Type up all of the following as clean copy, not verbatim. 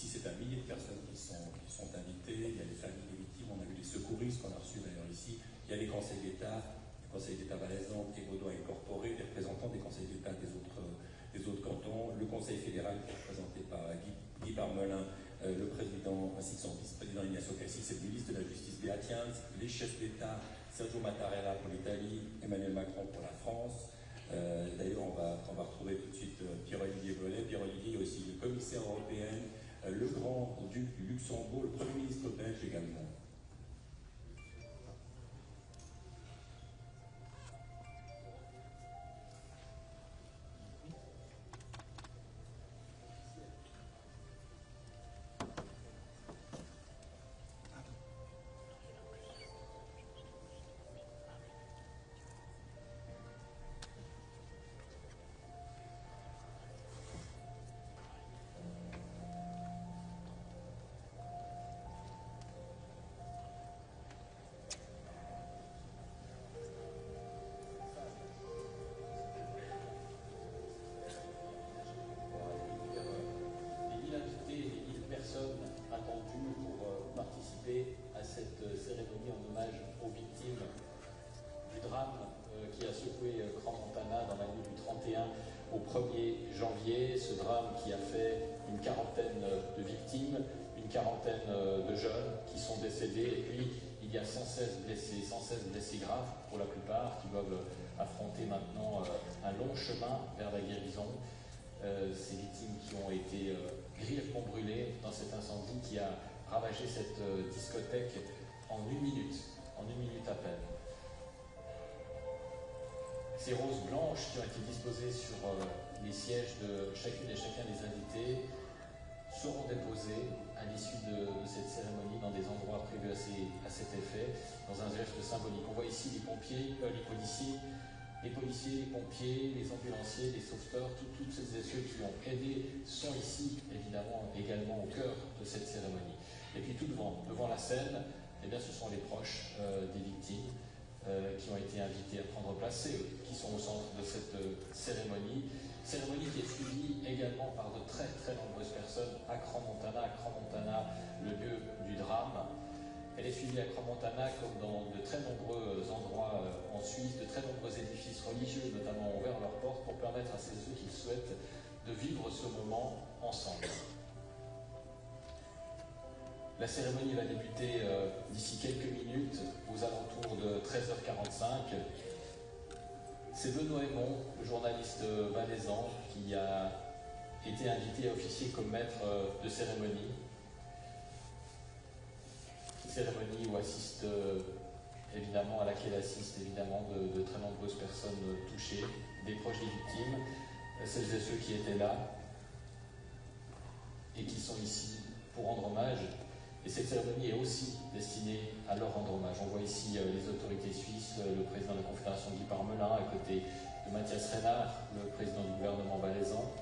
ici, c'est un millier de personnes qui sont invitées. Il y a les familles des victimes, on a vu les secouristes qu'on a reçus d'ailleurs ici. Il y a les conseils d'État, le Conseil d'État valaisan et vaudois incorporés, les représentants des conseils d'État des autres cantons, le Conseil fédéral qui est représenté par Guy Parmelin, le président ainsi que son vice-président Ignacio Cassis, c'est le ministre de la Justice Beatiens, les chefs d'État Sergio Mattarella pour l'Italie, Emmanuel Macron pour la France. D'ailleurs, on va retrouver tout de suite Pierre-Olivier Vollet. Pierre-Olivier est aussi le commissaire européen, le grand-duc du Luxembourg, le Premier ministre belge également. À cette cérémonie en hommage aux victimes du drame qui a secoué Crans-Montana dans la nuit du 31 au 1er janvier. Ce drame qui a fait une quarantaine de victimes, une quarantaine de jeunes qui sont décédés, et puis il y a 116 blessés graves pour la plupart, qui doivent affronter maintenant un long chemin vers la guérison. Ces victimes qui ont été grièvement brûlées dans cet incendie qui a ravagé cette discothèque en une minute à peine. Ces roses blanches qui ont été disposées sur les sièges de chacune et chacun des invités seront déposées à l'issue de cette cérémonie dans des endroits prévus à cet effet, dans un geste symbolique. On voit ici les policiers, les pompiers, les ambulanciers, les sauveteurs, toutes celles et ceux qui ont aidé sont ici, évidemment, également au cœur de cette cérémonie. Et puis tout devant la scène, eh bien, ce sont les proches des victimes qui ont été invités à prendre place, c'est eux qui sont au centre de cette cérémonie qui est suivie également par de très très nombreuses personnes à Crans-Montana, le lieu du drame. Elle est suivie à Crans-Montana comme dans de très nombreux endroits en Suisse, de très nombreux édifices religieux notamment ont ouvert leurs portes pour permettre à ceux qui le souhaitent de vivre ce moment ensemble. La cérémonie va débuter d'ici quelques minutes, aux alentours de 13h45. C'est Benoît Aymon, le journaliste valaisan, qui a été invité à officier comme maître de cérémonie. Cérémonie où assiste évidemment, à laquelle assistent évidemment de très nombreuses personnes touchées, des proches des victimes, celles et ceux qui étaient là et qui sont ici pour rendre hommage. Et cette cérémonie est aussi destinée à leur rendre hommage. On voit ici les autorités suisses, le président de la Confédération Guy Parmelin, à côté de Mathias Renard, le président du gouvernement valaisan.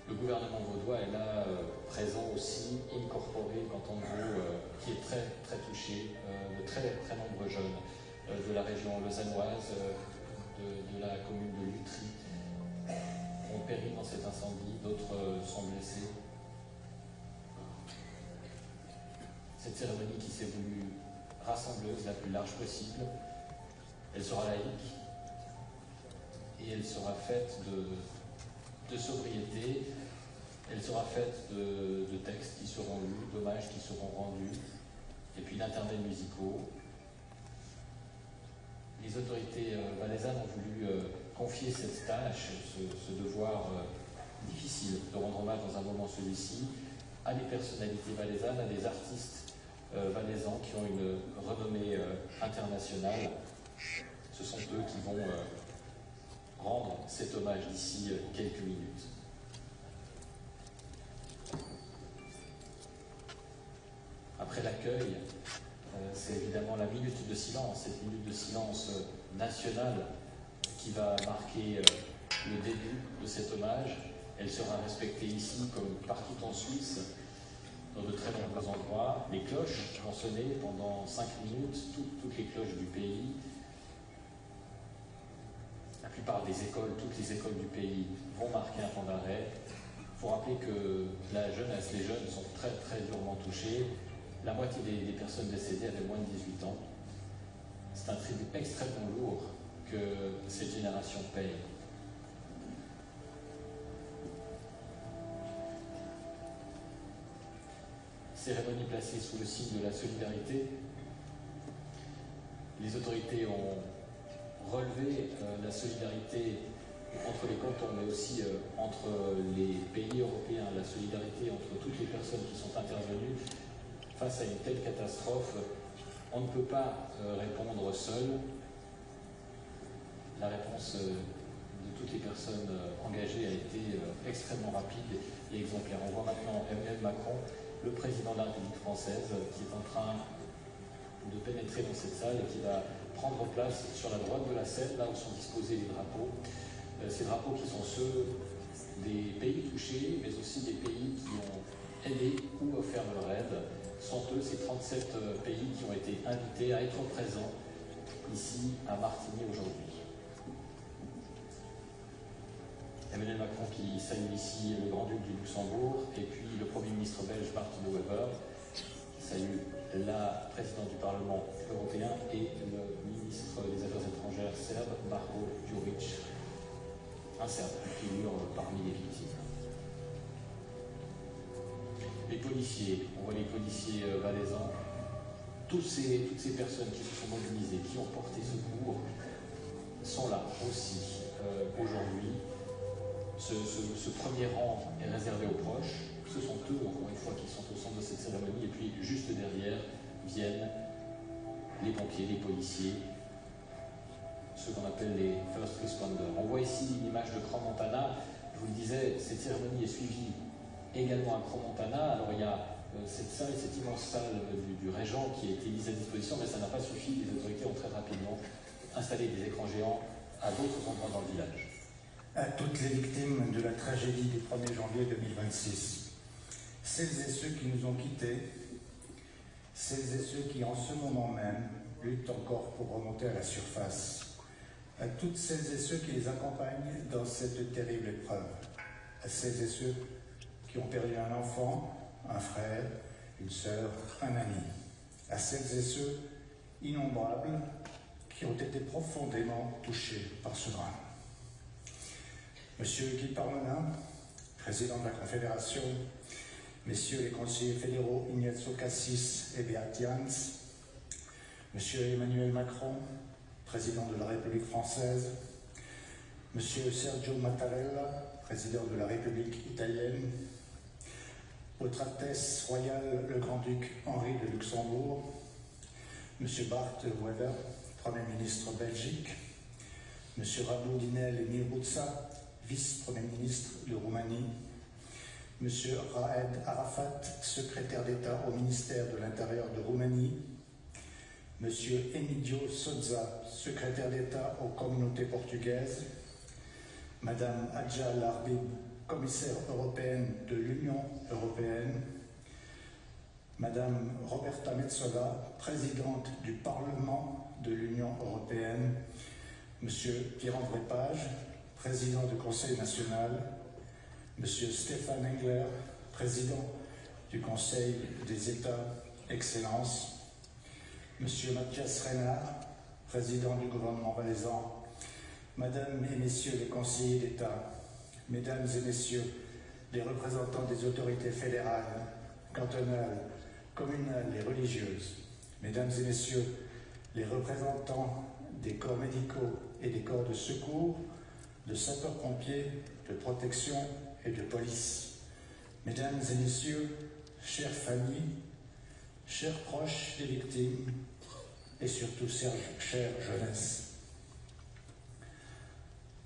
Le gouvernement vaudois est là présent aussi, incorporé, canton de Vaud, qui est très très touché, de très très nombreux jeunes de la région lausannoise, de la commune de Lutry, ont péri dans cet incendie, d'autres sont blessés. Cette cérémonie qui s'est voulue rassembleuse, la plus large possible, elle sera laïque et elle sera faite de sobriété, elle sera faite de textes qui seront lus, d'hommages qui seront rendus, et puis d'intermèdes musicaux. Les autorités valaisannes ont voulu confier cette tâche, ce devoir difficile de rendre hommage dans un moment celui-ci, à des personnalités valaisannes, à des artistes valaisans qui ont une renommée internationale. Ce sont eux qui vont rendre cet hommage d'ici quelques minutes. Après l'accueil, c'est évidemment la minute de silence, cette minute de silence nationale qui va marquer le début de cet hommage. Elle sera respectée ici comme partout en Suisse, dans de très nombreux endroits. Les cloches vont sonner pendant 5 minutes, toutes les cloches du pays. La plupart des écoles, toutes les écoles du pays vont marquer un temps d'arrêt. Il faut rappeler que la jeunesse, les jeunes sont très très durement touchés. La moitié des personnes décédées avaient moins de 18 ans. C'est un tribut extrêmement lourd que cette génération paye. Cérémonie placée sous le signe de la solidarité. Les autorités ont relevé la solidarité entre les cantons, mais aussi entre les pays européens, la solidarité entre toutes les personnes qui sont intervenues face à une telle catastrophe. On ne peut pas répondre seul. La réponse de toutes les personnes engagées a été extrêmement rapide et exemplaire. On voit maintenant Emmanuel Macron, le président de la République française, qui est en train de pénétrer dans cette salle et qui va prendre place sur la droite de la scène, là où sont disposés les drapeaux. Ces drapeaux qui sont ceux des pays touchés, mais aussi des pays qui ont aidé ou offert leur aide. Sont eux, ces 37 pays qui ont été invités à être présents ici à Martigny aujourd'hui. Emmanuel Macron qui salue ici le Grand-Duc du Luxembourg et puis le Premier ministre belge Martin de Wever, qui salue la présidente du Parlement européen et le ministre des Affaires étrangères serbe Marko Đurić, un Serbe qui figure parmi les victimes. Les policiers, on voit les policiers valaisans, toutes ces personnes qui se sont mobilisées, qui ont porté secours, sont là aussi aujourd'hui. Ce premier rang est réservé aux proches. Ce sont eux, encore une fois, qui sont au centre de cette cérémonie. Et puis, juste derrière, viennent les pompiers, les policiers, ceux qu'on appelle les first responders. On voit ici l'image de Crans-Montana. Je vous le disais, cette cérémonie est suivie également à Crans-Montana. Alors, il y a cette salle, cette immense salle du Régent qui a été mise à disposition, mais ça n'a pas suffi. Les autorités ont très rapidement installé des écrans géants à d'autres endroits dans le village. À toutes les victimes de la tragédie du 1er janvier 2026, celles et ceux qui nous ont quittés, celles et ceux qui en ce moment même luttent encore pour remonter à la surface, à toutes celles et ceux qui les accompagnent dans cette terrible épreuve, à celles et ceux qui ont perdu un enfant, un frère, une sœur, un ami, à celles et ceux innombrables qui ont été profondément touchés par ce drame. Monsieur Guy Parmelin, président de la Confédération, messieurs les conseillers fédéraux Ignazio Cassis et Beat Jans, monsieur Emmanuel Macron, président de la République française, monsieur Sergio Mattarella, président de la République italienne, Votre Altesse royale le Grand-Duc Henri de Luxembourg, monsieur Bart Wever, Premier ministre Belgique, monsieur Radu Dinel Mirbutsa, vice-premier ministre de Roumanie, M. Raed Arafat, secrétaire d'État au ministère de l'Intérieur de Roumanie, M. Emidio Soza, secrétaire d'État aux communautés portugaises, Mme Adja Larbib, commissaire européenne de l'Union européenne, Mme Roberta Metsola, présidente du Parlement de l'Union européenne, M. Pierre-André Page, président du Conseil national, M. Stéphane Engler, président du Conseil des États Excellences, M. Mathias Renard, président du gouvernement valaisan, Madame et Messieurs les conseillers d'État, Mesdames et Messieurs les représentants des autorités fédérales, cantonales, communales et religieuses, Mesdames et Messieurs les représentants des corps médicaux et des corps de secours, de sapeurs-pompiers, de protection et de police. Mesdames et Messieurs, chères familles, chers proches des victimes et surtout chère jeunesse.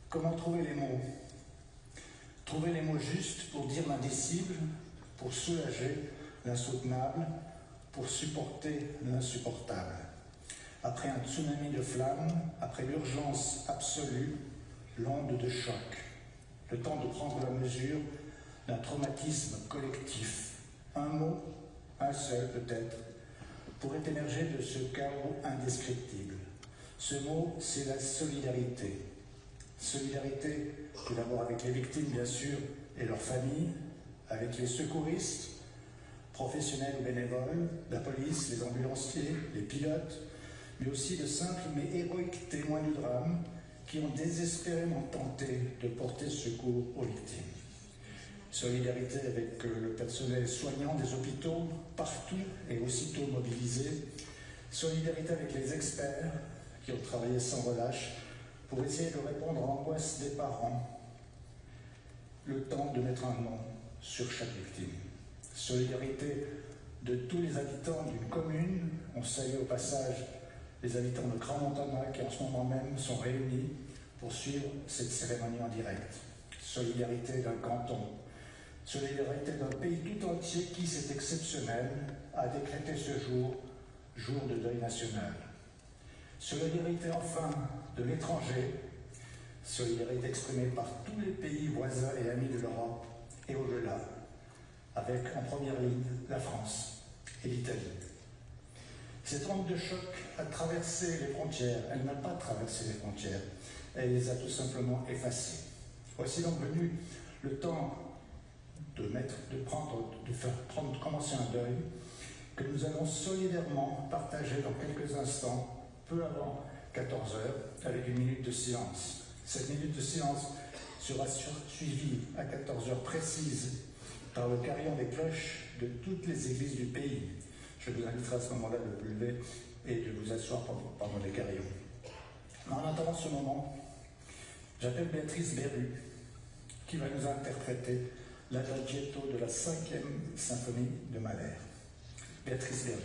Comment trouver les mots? Trouver les mots justes pour dire l'indicible, pour soulager l'insoutenable, pour supporter l'insupportable. Après un tsunami de flammes, après l'urgence absolue, l'onde de choc, le temps de prendre la mesure d'un traumatisme collectif. Un mot, un seul peut-être, pourrait émerger de ce chaos indescriptible. Ce mot, c'est la solidarité. Solidarité tout d'abord avec les victimes, bien sûr, et leurs familles, avec les secouristes, professionnels ou bénévoles, la police, les ambulanciers, les pilotes, mais aussi de simples mais héroïques témoins du drame qui ont désespérément tenté de porter secours aux victimes. Solidarité avec le personnel soignant des hôpitaux, partout et aussitôt mobilisé. Solidarité avec les experts qui ont travaillé sans relâche pour essayer de répondre à l'angoisse des parents. Le temps de mettre un nom sur chaque victime. Solidarité de tous les habitants d'une commune. On salue au passage les habitants de Crans-Montana qui en ce moment même sont réunis pour suivre cette cérémonie en direct. Solidarité d'un canton. Solidarité d'un pays tout entier qui, c'est exceptionnel, a décrété ce jour, jour de deuil national. Solidarité enfin de l'étranger. Solidarité exprimée par tous les pays voisins et amis de l'Europe et au-delà, avec en première ligne la France et l'Italie. Cette onde de choc a traversé les frontières. Elle n'a pas traversé les frontières. Elle les a tout simplement effacées. Voici donc venu le temps de commencer un deuil que nous allons solidairement partager dans quelques instants, peu avant 14 heures, avec une minute de silence. Cette minute de silence sera suivie à 14 heures précises par le carillon des cloches de toutes les églises du pays. Je vous inviterai à ce moment-là de vous lever et de vous asseoir pendant les carillons. En attendant ce moment, j'appelle Béatrice Berru, qui va nous interpréter l'adagietto de la 5e symphonie de Mahler. Béatrice Berru.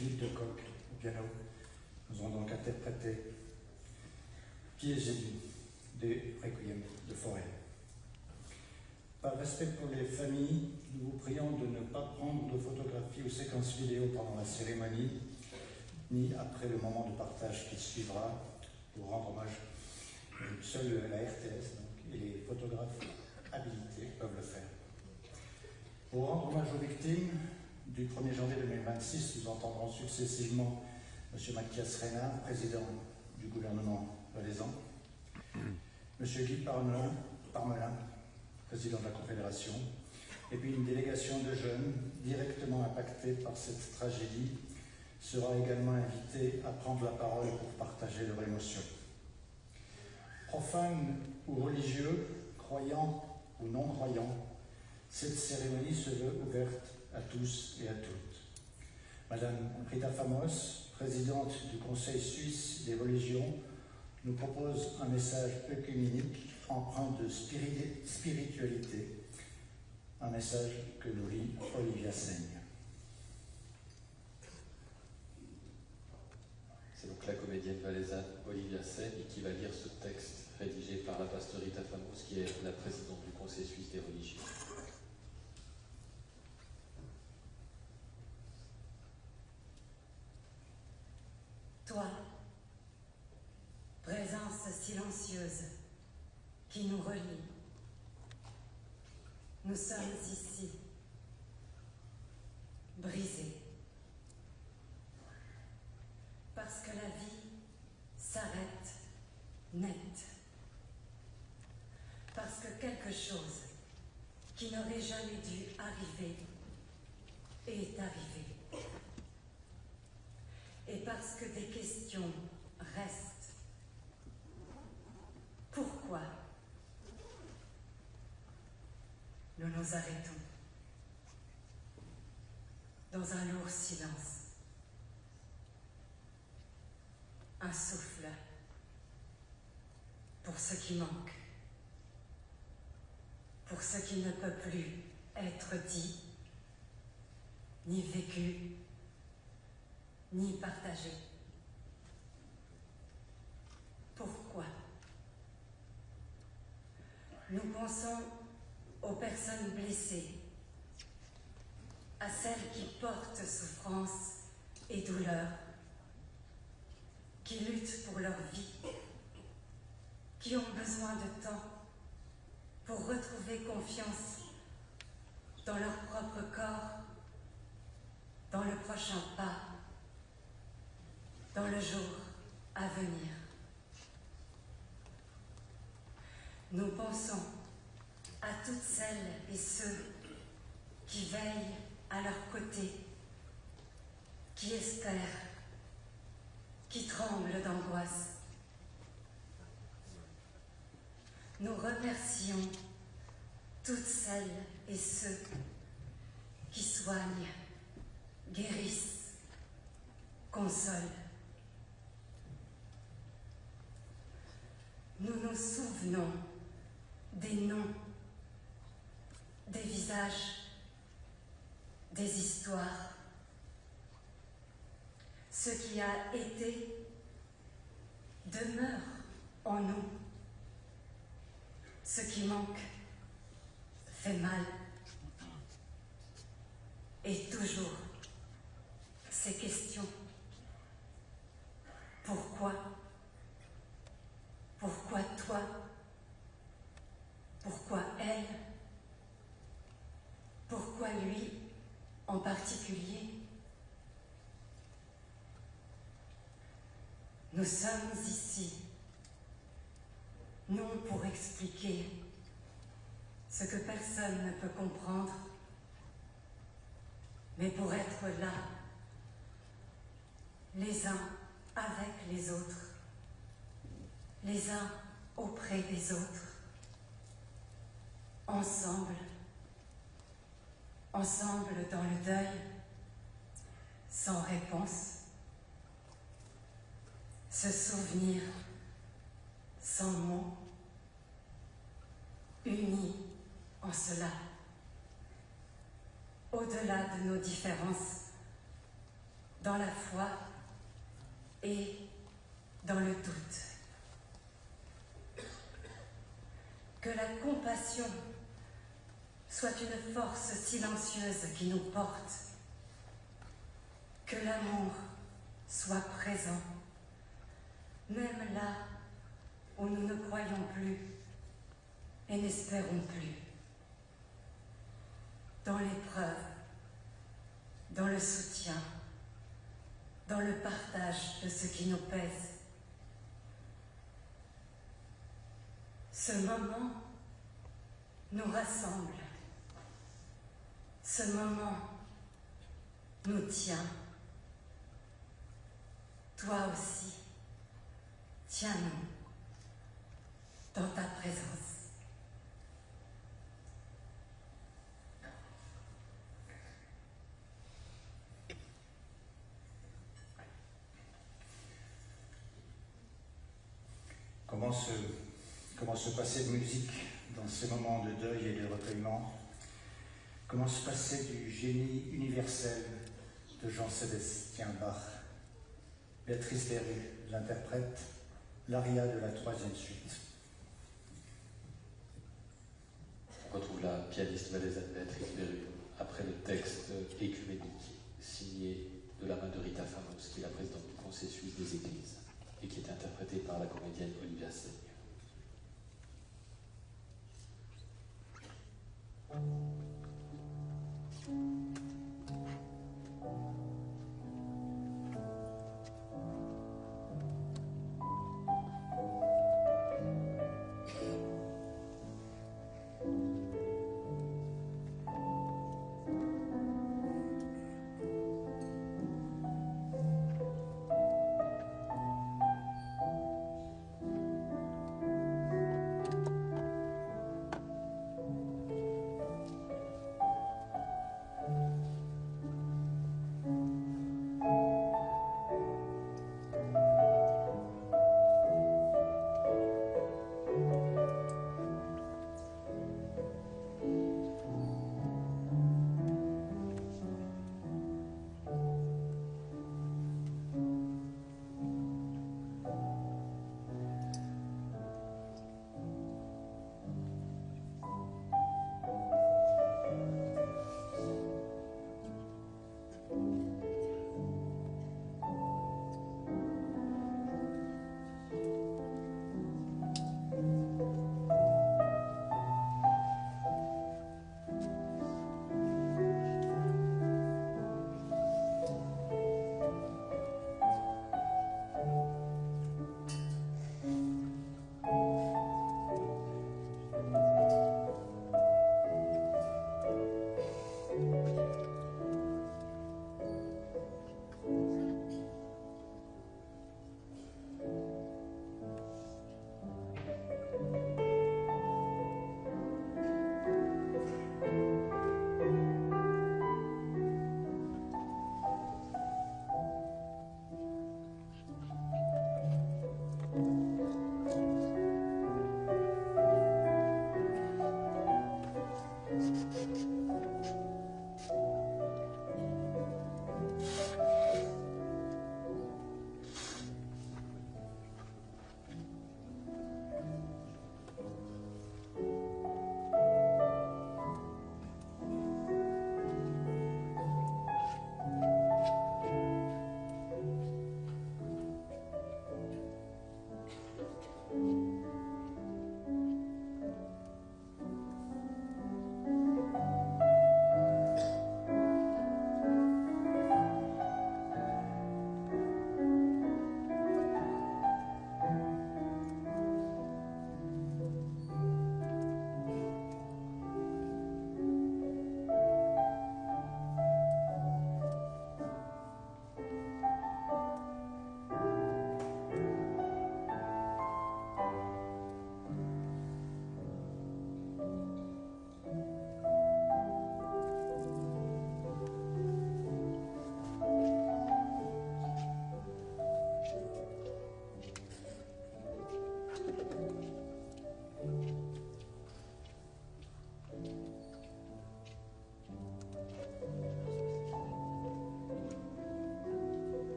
Philippe de Coq au piano nous ont donc interprété Piegeli des Requiem de Fauré. Par respect pour les familles, nous vous prions de ne pas prendre de photographies ou séquences vidéo pendant la cérémonie, ni après le moment de partage qui suivra, pour rendre hommage. Seule la RTS donc, et les photographes habilités peuvent le faire. Pour rendre hommage aux victimes, du 1er janvier 2026, nous entendrons successivement M. Mathias Renard, président du gouvernement valaisan, M. Guy Parmelin, président de la Confédération, et puis une délégation de jeunes directement impactés par cette tragédie sera également invitée à prendre la parole pour partager leur émotion. Profanes ou religieux, croyants ou non-croyants, cette cérémonie se veut ouverte à tous et à toutes. Madame Rita Famos, présidente du Conseil suisse des religions, nous propose un message œcuménique empreint de spiritualité, un message que nous lit Olivia Seigne. C'est donc la comédienne valaisanne Olivia Seigne qui va lire ce texte rédigé par la pasteur Rita Famos, qui est la présidente du Conseil suisse des religions. Toi, présence silencieuse qui nous relie, nous sommes ici, brisés, parce que la vie s'arrête net, parce que quelque chose qui n'aurait jamais dû arriver est arrivé. Et parce que des questions restent. Pourquoi nous nous arrêtons dans un lourd silence, un souffle pour ce qui manque, pour ce qui ne peut plus être dit, ni vécu, ni partagé. Pourquoi? Nous pensons aux personnes blessées, à celles qui portent souffrance et douleur, qui luttent pour leur vie, qui ont besoin de temps pour retrouver confiance dans leur propre corps, dans le prochain pas, dans le jour à venir. Nous pensons à toutes celles et ceux qui veillent à leur côté, qui espèrent, qui tremblent d'angoisse. Nous remercions toutes celles et ceux qui soignent, guérissent, consolent. Nous nous souvenons des noms, des visages, des histoires. Ce qui a été demeure en nous. Ce qui manque fait mal. Et toujours ces questions. Pourquoi? Pourquoi toi? Pourquoi elle? Pourquoi lui en particulier? Nous sommes ici, non pour expliquer ce que personne ne peut comprendre, mais pour être là, les uns avec les autres, les uns auprès des autres, ensemble dans le deuil, sans réponse, se souvenir sans mots, unis en cela, au-delà de nos différences, dans la foi et dans le doute. Que la compassion soit une force silencieuse qui nous porte. Que l'amour soit présent, même là où nous ne croyons plus et n'espérons plus. Dans l'épreuve, dans le soutien, dans le partage de ce qui nous pèse. Ce moment nous rassemble. Ce moment nous tient. Toi aussi, tiens-nous dans ta présence. Comment se passer de musique dans ces moments de deuil et de recueillement? Comment se passer du génie universel de Jean-Sébastien Bach? Béatrice Berru l'interprète, l'aria de la 3e suite. On retrouve la pianiste Béatrice Berru après le texte écuménique signé de la main de Rita Famos, qui est la présidente du Conseil suisse des Églises et qui est interprété par la comédienne Olivia Seigne.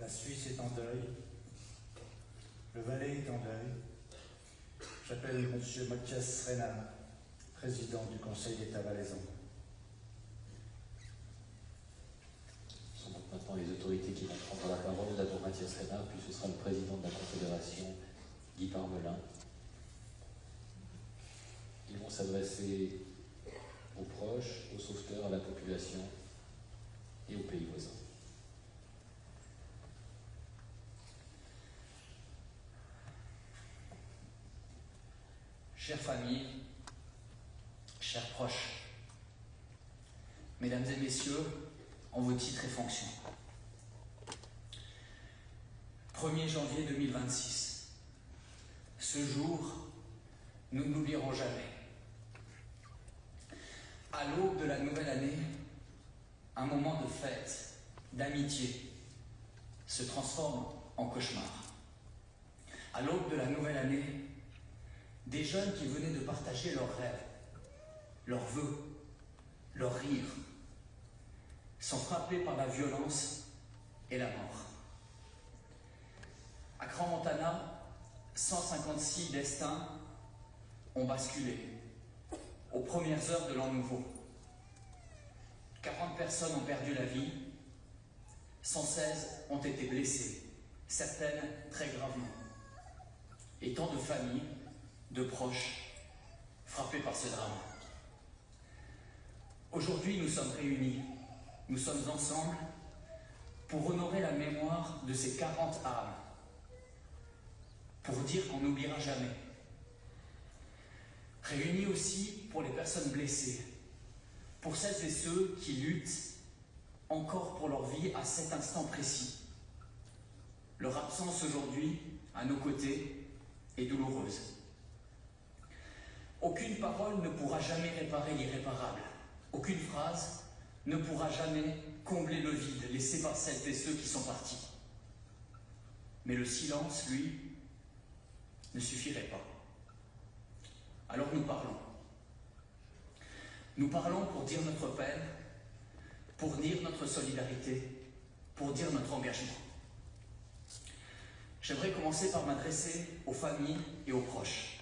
La Suisse est en deuil. Le Valais est en deuil. J'appelle M. Mathias Renard, président du Conseil d'État valaisan. Ce sont donc maintenant les autorités qui vont prendre la parole. D'abord Mathias Renard, puis ce sera le président de la Confédération, Guy Parmelin. Ils vont s'adresser aux proches, aux sauveteurs, à la population et aux pays voisins. Chères familles, chers proches, mesdames et messieurs, en vos titres et fonctions. 1er janvier 2026. Ce jour, nous ne l'oublierons jamais. À l'aube de la nouvelle année, un moment de fête, d'amitié, se transforme en cauchemar. À l'aube de la nouvelle année, des jeunes qui venaient de partager leurs rêves, leurs vœux, leurs rires, sont frappés par la violence et la mort. À Crans-Montana, 156 destins ont basculé aux premières heures de l'an nouveau. 40 personnes ont perdu la vie, 116 ont été blessées, certaines très gravement. Et tant de familles, de proches, frappés par ce drame. Aujourd'hui, nous sommes réunis, nous sommes ensemble pour honorer la mémoire de ces 40 âmes, pour dire qu'on n'oubliera jamais. Réunis aussi pour les personnes blessées, pour celles et ceux qui luttent encore pour leur vie à cet instant précis. Leur absence aujourd'hui, à nos côtés, est douloureuse. Aucune parole ne pourra jamais réparer l'irréparable. Aucune phrase ne pourra jamais combler le vide laissé par celles et ceux qui sont partis. Mais le silence, lui, ne suffirait pas. Alors nous parlons. Nous parlons pour dire notre peine, pour dire notre solidarité, pour dire notre engagement. J'aimerais commencer par m'adresser aux familles et aux proches.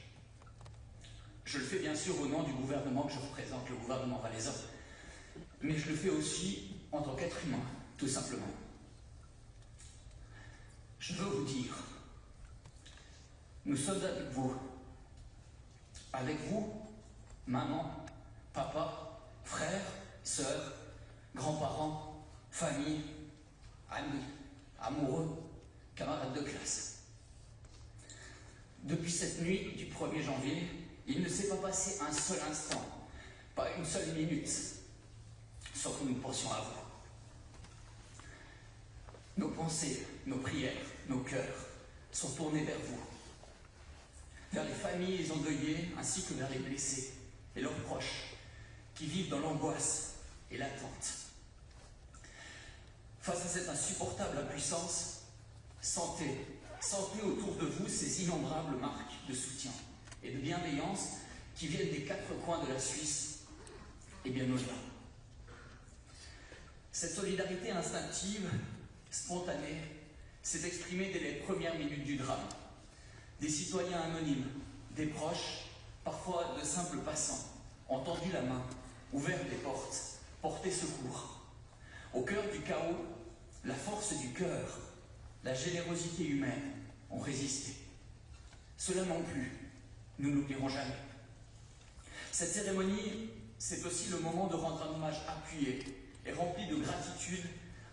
Je le fais bien sûr au nom du gouvernement que je représente, le gouvernement valaisan, mais je le fais aussi en tant qu'être humain, tout simplement. Je veux vous dire, nous sommes avec vous, maman, papa, frères, sœurs, grands-parents, famille, amis, amoureux, camarades de classe. Depuis cette nuit du 1er janvier, il ne s'est pas passé un seul instant, pas une seule minute, sans que nous pensions à vous. Nos pensées, nos prières, nos cœurs sont tournés vers vous, vers les familles endeuillées ainsi que vers les blessés et leurs proches qui vivent dans l'angoisse et l'attente. Face à cette insupportable impuissance, sentez autour de vous ces innombrables marques de soutien et de bienveillance qui viennent des 4 coins de la Suisse et bien au-delà. Cette solidarité instinctive, spontanée, s'est exprimée dès les premières minutes du drame. Des citoyens anonymes, des proches, parfois de simples passants, ont tendu la main, ouvert des portes, porté secours. Au cœur du chaos, la force du cœur, la générosité humaine ont résisté. Cela non plus, nous n'oublierons jamais. Cette cérémonie, c'est aussi le moment de rendre un hommage appuyé et rempli de gratitude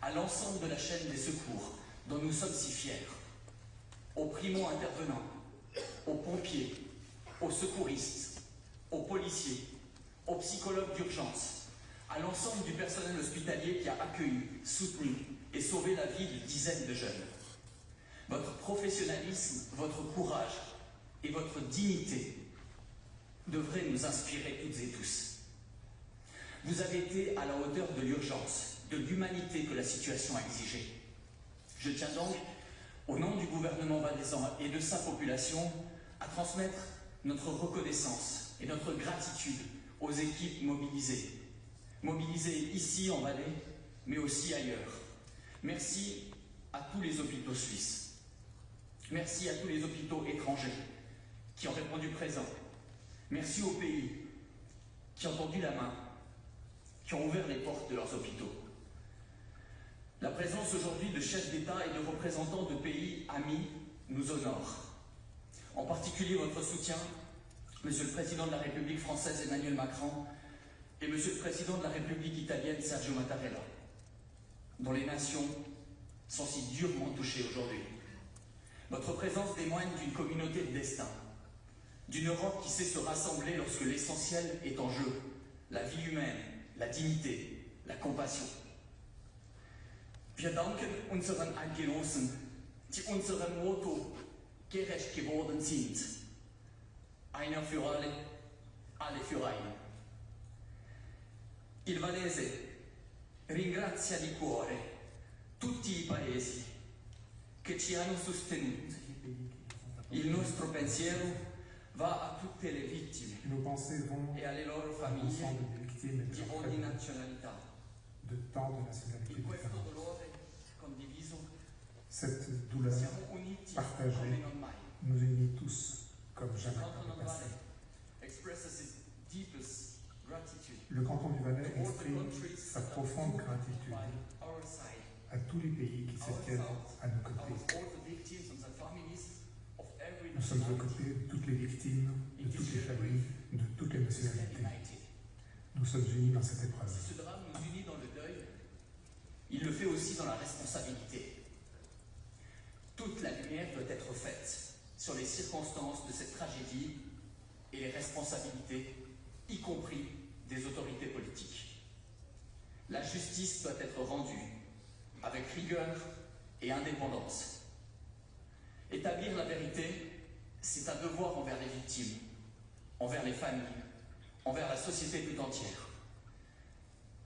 à l'ensemble de la chaîne des secours dont nous sommes si fiers. Aux primo-intervenants, aux pompiers, aux secouristes, aux policiers, aux psychologues d'urgence, à l'ensemble du personnel hospitalier qui a accueilli, soutenu et sauvé la vie de dizaines de jeunes. Votre professionnalisme, votre courage et votre dignité devraient nous inspirer toutes et tous. Vous avez été à la hauteur de l'urgence, de l'humanité que la situation a exigée. Je tiens donc, au nom du gouvernement valaisan et de sa population, à transmettre notre reconnaissance et notre gratitude aux équipes mobilisées. Mobilisées ici en Valais, mais aussi ailleurs. Merci à tous les hôpitaux suisses. Merci à tous les hôpitaux étrangers qui ont répondu présent. Merci aux pays qui ont tendu la main, qui ont ouvert les portes de leurs hôpitaux. La présence aujourd'hui de chefs d'État et de représentants de pays amis nous honore. En particulier votre soutien, Monsieur le Président de la République française Emmanuel Macron et Monsieur le Président de la République italienne Sergio Mattarella, dont les nations sont si durement touchées aujourd'hui. Votre présence témoigne d'une communauté de destin, d'une Europe qui sait se rassembler lorsque l'essentiel est en jeu, la vie humaine, la dignité, la compassion. Wir danken unseren Eidgenossen, die unserem Motto gerecht geworden sind. Einer für alle, alle für einen. Il Valese ringrazia di cuore tutti i paesi che ci hanno sostenuti. Il nostro pensiero va a tutte le vittime e alle loro famiglie di ogni nazionalità. De tant de nationalités In questo différentes. dolore condiviso Cette douleur siamo uniti partagée come non mai. nous unit tous comme jamais Le dans canton le of passé. Valais expresses its deepest gratitude Le canton du Valais to all the exprime countries sa that profonde stood gratitude by our side, à tous les pays qui se tiennent à nos côtés. of all the victims and the families of every Nous sommes aux nationality côtés de toutes les victimes, de toutes les familles, de toutes les to stand nationalités. united. Nous sommes unis dans cette épreuve. Si ce drame nous unit dans le deuil, il le fait aussi dans la responsabilité. Toute la lumière doit être faite sur les circonstances de cette tragédie et les responsabilités, y compris des autorités politiques. La justice doit être rendue avec rigueur et indépendance. Établir la vérité, c'est un devoir envers les victimes, envers les familles, envers la société tout entière.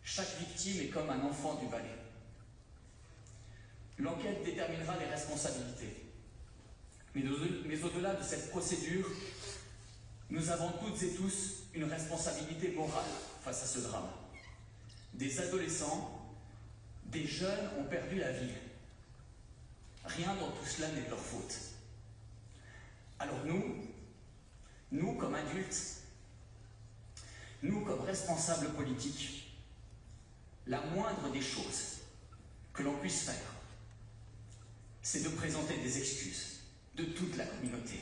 Chaque victime est comme un enfant du Valais. L'enquête déterminera les responsabilités. Mais au-delà de cette procédure, nous avons toutes et tous une responsabilité morale face à ce drame. Des adolescents, des jeunes ont perdu la vie. Rien dans tout cela n'est de leur faute. Alors nous comme adultes, nous comme responsables politiques, la moindre des choses que l'on puisse faire, c'est de présenter des excuses de toute la communauté.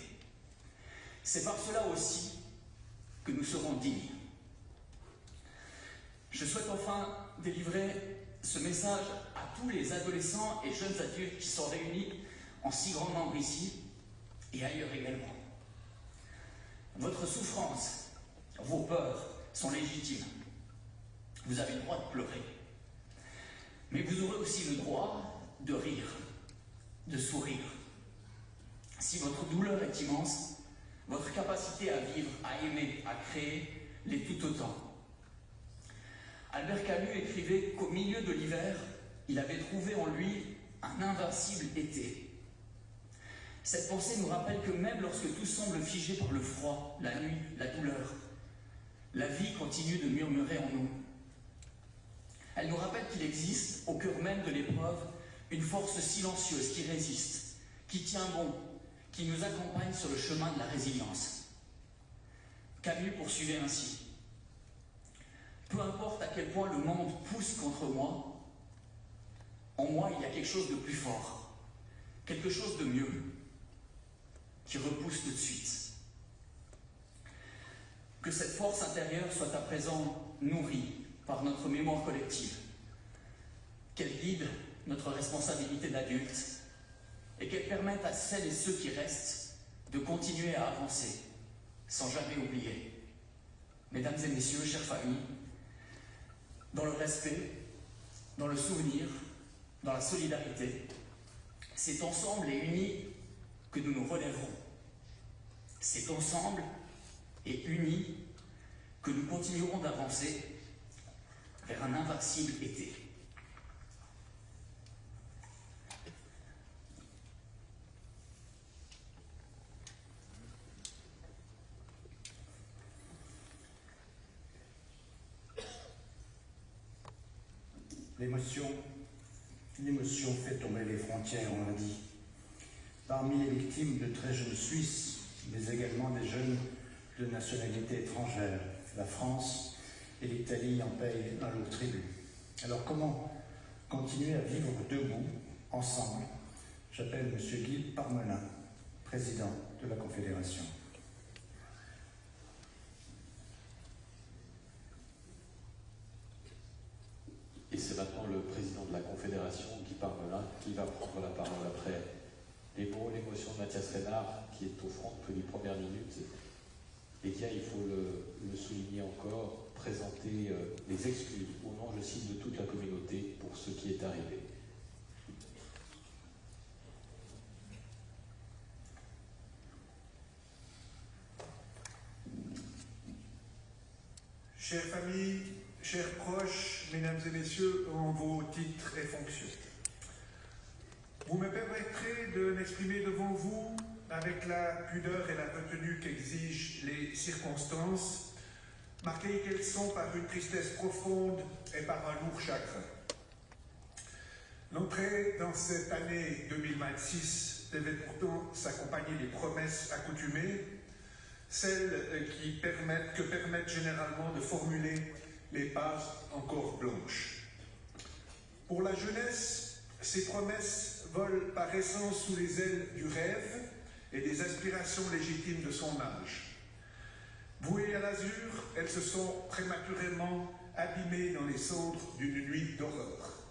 C'est par cela aussi que nous serons dignes. Je souhaite enfin délivrer ce message à tous les adolescents et jeunes adultes qui sont réunis en si grand nombre ici et ailleurs également. Votre souffrance, vos peurs sont légitimes. Vous avez le droit de pleurer. Mais vous aurez aussi le droit de rire, de sourire. Si votre douleur est immense, votre capacité à vivre, à aimer, à créer l'est tout autant. Albert Camus écrivait qu'au milieu de l'hiver, il avait trouvé en lui un invincible été. Cette pensée nous rappelle que même lorsque tout semble figé par le froid, la nuit, la douleur, la vie continue de murmurer en nous. Elle nous rappelle qu'il existe, au cœur même de l'épreuve, une force silencieuse qui résiste, qui tient bon, qui nous accompagne sur le chemin de la résilience. Camus poursuivait ainsi. Peu importe à quel point le monde pousse contre moi, en moi il y a quelque chose de plus fort, quelque chose de mieux, qui repousse tout de suite. Que cette force intérieure soit à présent nourrie par notre mémoire collective, qu'elle guide notre responsabilité d'adulte et qu'elle permette à celles et ceux qui restent de continuer à avancer sans jamais oublier. Mesdames et messieurs, chères familles, dans le respect, dans le souvenir, dans la solidarité, c'est ensemble et unis que nous nous relèverons. C'est ensemble et unis que nous continuerons d'avancer vers un invincible été. L'émotion Une émotion fait tomber les frontières, on l'a dit. Parmi les victimes de très jeunes Suisses, mais également des jeunes de nationalité étrangère, la France et l'Italie en payent un lourd tribut. Alors comment continuer à vivre debout, ensemble? J'appelle M. Guy Parmelin, président de la Confédération. Et c'est maintenant le président de la Confédération, Guy Parmelin, qui va prendre la parole après les mots, l'émotion de Mathias Renard, qui est au front depuis les premières minutes, et qui a, il faut le souligner encore, présenté les excuses au nom, je cite, de toute la communauté pour ce qui est arrivé. Chères familles, chers proches, mesdames et messieurs, en vos titres et fonctions, vous me permettrez de m'exprimer devant vous avec la pudeur et la retenue qu'exigent les circonstances, marquées qu'elles sont par une tristesse profonde et par un lourd chagrin. L'entrée dans cette année 2026 devait pourtant s'accompagner des promesses accoutumées, celles que permettent généralement de formuler les pages encore blanches. Pour la jeunesse, ces promesses volent par essence sous les ailes du rêve et des aspirations légitimes de son âge. Vouées à l'azur, elles se sont prématurément abîmées dans les cendres d'une nuit d'horreur.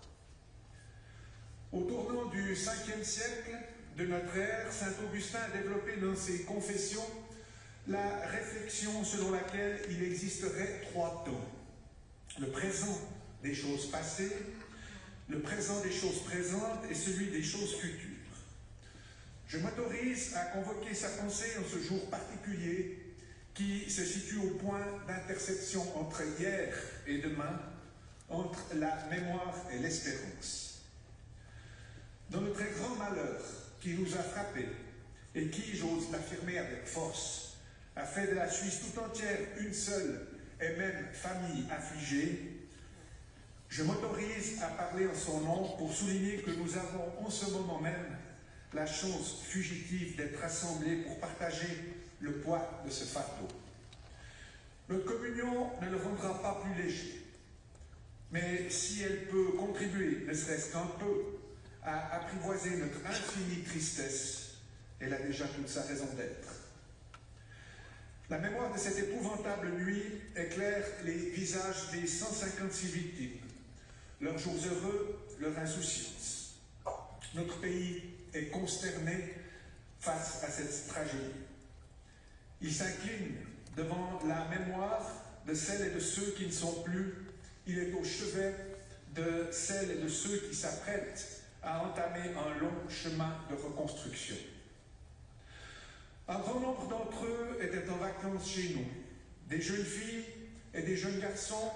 Au tournant du 5e siècle de notre ère, saint Augustin a développé dans ses confessions la réflexion selon laquelle il existerait 3 temps. Le présent des choses passées, le présent des choses présentes et celui des choses futures. Je m'autorise à convoquer sa pensée en ce jour particulier qui se situe au point d'intersection entre hier et demain, entre la mémoire et l'espérance. Dans le très grand malheur qui nous a frappés et qui, j'ose l'affirmer avec force, a fait de la Suisse tout entière une seule et même famille affligée, je m'autorise à parler en son nom pour souligner que nous avons en ce moment même la chance fugitive d'être rassemblés pour partager le poids de ce fardeau. Notre communion ne le rendra pas plus léger, mais si elle peut contribuer, ne serait-ce qu'un peu, à apprivoiser notre infinie tristesse, elle a déjà toute sa raison d'être. La mémoire de cette épouvantable nuit éclaire les visages des 156 victimes, leurs jours heureux, leur insouciance. Notre pays est consterné face à cette tragédie. Il s'incline devant la mémoire de celles et de ceux qui ne sont plus. Il est au chevet de celles et de ceux qui s'apprêtent à entamer un long chemin de reconstruction. Un grand nombre d'entre eux étaient en vacances chez nous. Des jeunes filles et des jeunes garçons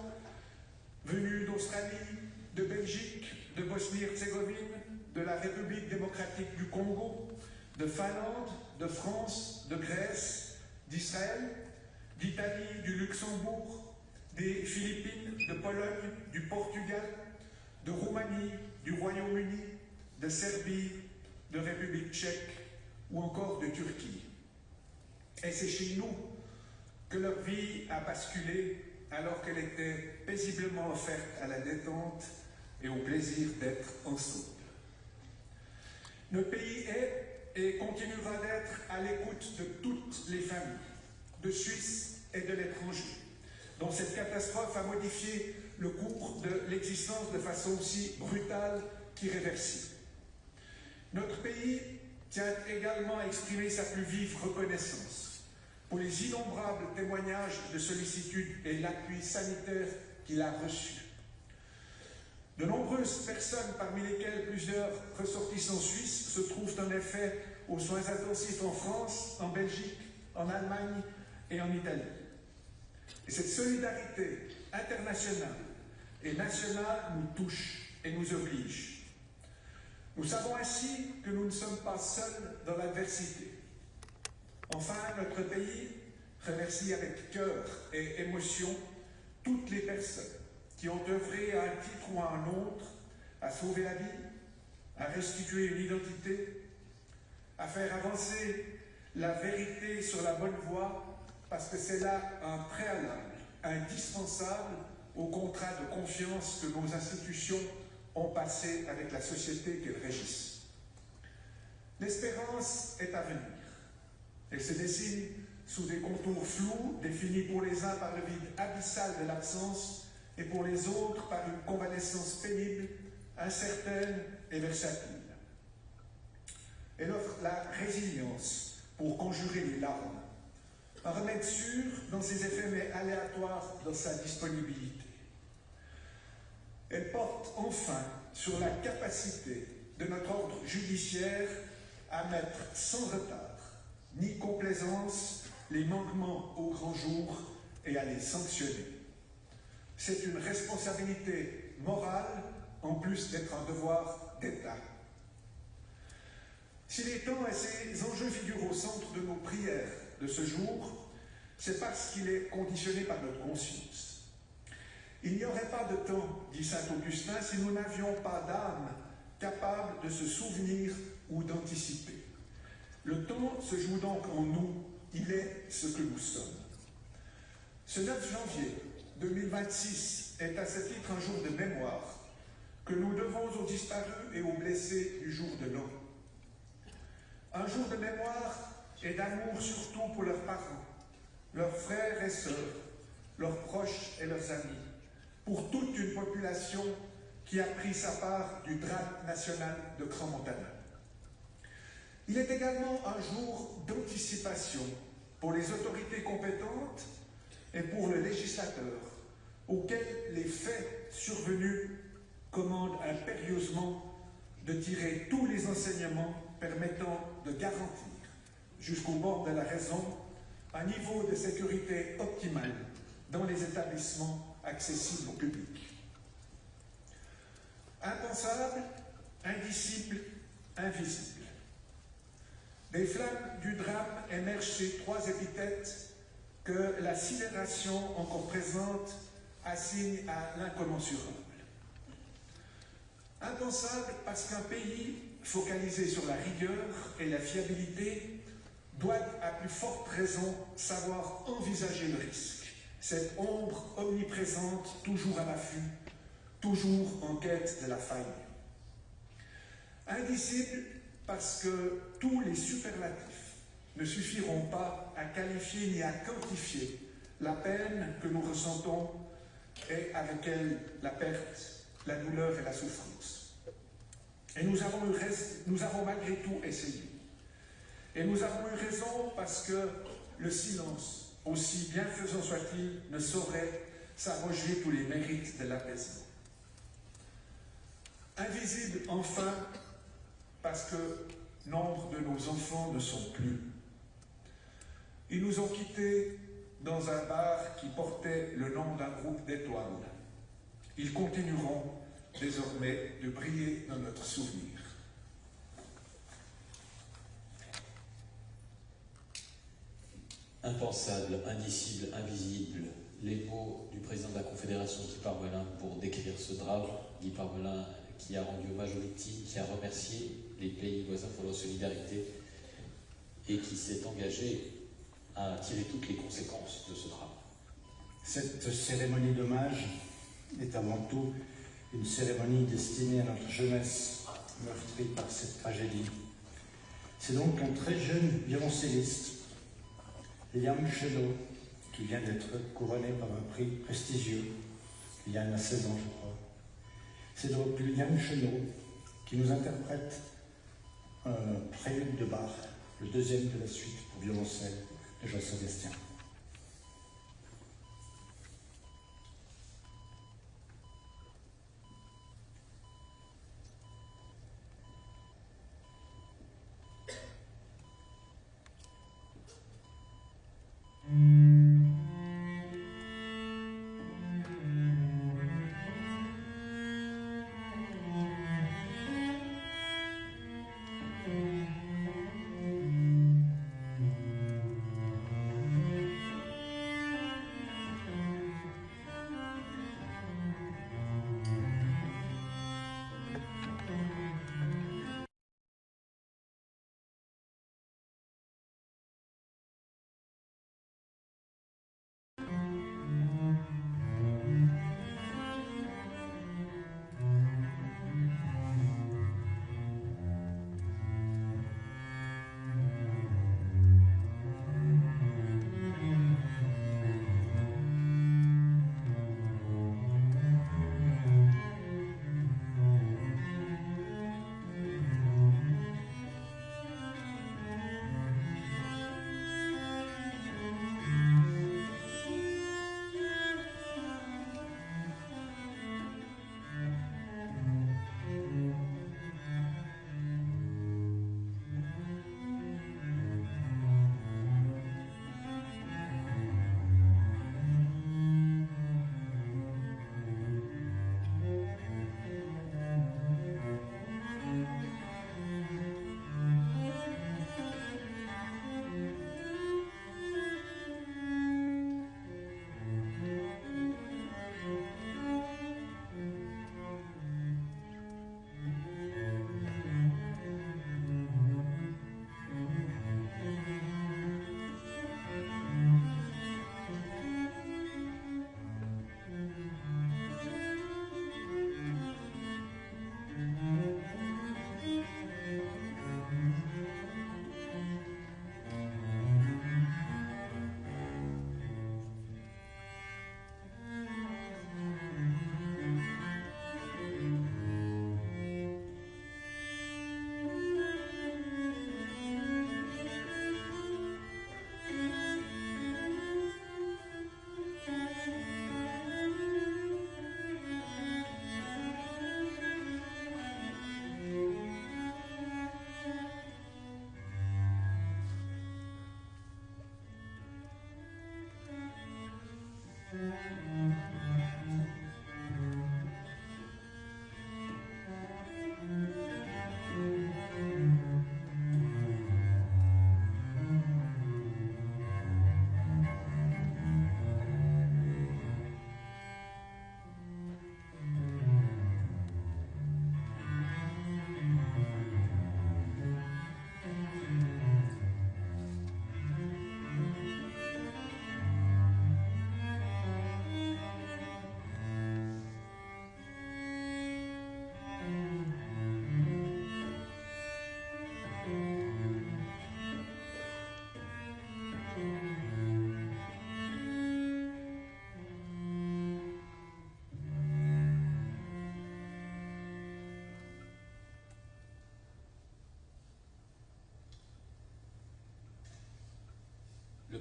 venus d'Australie, de Belgique, de Bosnie-Herzégovine, de la République démocratique du Congo, de Finlande, de France, de Grèce, d'Israël, d'Italie, du Luxembourg, des Philippines, de Pologne, du Portugal, de Roumanie, du Royaume-Uni, de Serbie, de République tchèque ou encore de Turquie. Et c'est chez nous que leur vie a basculé alors qu'elle était paisiblement offerte à la détente et au plaisir d'être ensemble. Notre pays est et continuera d'être à l'écoute de toutes les familles, de Suisse et de l'étranger, dont cette catastrophe a modifié le cours de l'existence de façon aussi brutale qu'irréversible. Notre pays tient également à exprimer sa plus vive reconnaissance pour les innombrables témoignages de sollicitude et l'appui sanitaire qu'il a reçus. De nombreuses personnes, parmi lesquelles plusieurs ressortissants suisses, se trouvent en effet aux soins intensifs en France, en Belgique, en Allemagne et en Italie. Et cette solidarité internationale et nationale nous touche et nous oblige. Nous savons ainsi que nous ne sommes pas seuls dans l'adversité. Enfin, notre pays remercie avec cœur et émotion toutes les personnes qui ont œuvré à un titre ou à un autre à sauver la vie, à restituer une identité, à faire avancer la vérité sur la bonne voie, parce que c'est là un préalable indispensable au contrat de confiance que nos institutions ont passé avec la société qu'elles régissent. L'espérance est à venir. Elle se dessine sous des contours flous, définis pour les uns par le vide abyssal de l'absence et pour les autres par une convalescence pénible, incertaine et versatile. Elle offre la résilience pour conjurer les larmes, un remède sûr dans ses effets mais aléatoire dans sa disponibilité. Elle porte enfin sur la capacité de notre ordre judiciaire à mettre sans retard ni complaisance les manquements au grand jour et à les sanctionner. C'est une responsabilité morale en plus d'être un devoir d'État. Si les temps et ces enjeux figurent au centre de nos prières de ce jour, c'est parce qu'il est conditionné par notre conscience. Il n'y aurait pas de temps, dit saint Augustin, si nous n'avions pas d'âme capable de se souvenir ou d'anticiper. Le temps se joue donc en nous, il est ce que nous sommes. Ce 9 janvier 2026 est à ce titre un jour de mémoire que nous devons aux disparus et aux blessés du jour de l'an. Un jour de mémoire et d'amour surtout pour leurs parents, leurs frères et sœurs, leurs proches et leurs amis, pour toute une population qui a pris sa part du drame national de Crans-Montana. Il est également un jour d'anticipation pour les autorités compétentes et pour le législateur, auquel les faits survenus commandent impérieusement de tirer tous les enseignements permettant de garantir, jusqu'au bord de la raison, un niveau de sécurité optimal dans les établissements accessibles au public. Impensable, indicible, invisible. Des flammes du drame émergent ces trois épithètes que la sidération encore présente assigne à l'incommensurable. Impensable parce qu'un pays focalisé sur la rigueur et la fiabilité doit à plus forte raison savoir envisager le risque, cette ombre omniprésente, toujours à l'affût, toujours en quête de la faille. Indicible parce que tous les superlatifs ne suffiront pas à qualifier ni à quantifier la peine que nous ressentons et avec elle la perte, la douleur et la souffrance. Et nous avons malgré tout essayé. Et nous avons eu raison parce que le silence, aussi bienfaisant soit-il, ne saurait s'arroger tous les mérites de l'apaisement. Invisible enfin parce que nombre de nos enfants ne sont plus. Ils nous ont quittés dans un bar qui portait le nom d'un groupe d'étoiles. Ils continueront désormais de briller dans notre souvenir. Impensable, indicible, invisible, les mots du président de la Confédération, Guy Parmelin, pour décrire ce drame. Guy Parmelin qui a rendu hommage aux victimes, qui a remercié les pays voisins pour leur solidarité et qui s'est engagé à tirer toutes les conséquences de ce drame. Cette cérémonie d'hommage est avant tout une cérémonie destinée à notre jeunesse meurtrie par cette tragédie. C'est donc un très jeune violoncelliste, Liam Chennault, qui vient d'être couronné par un prix prestigieux il y a 16 ans, je crois. C'est donc Liam Chennault qui nous interprète un prélude de Bach, le deuxième de la suite pour violoncelle de Jean Sébastien.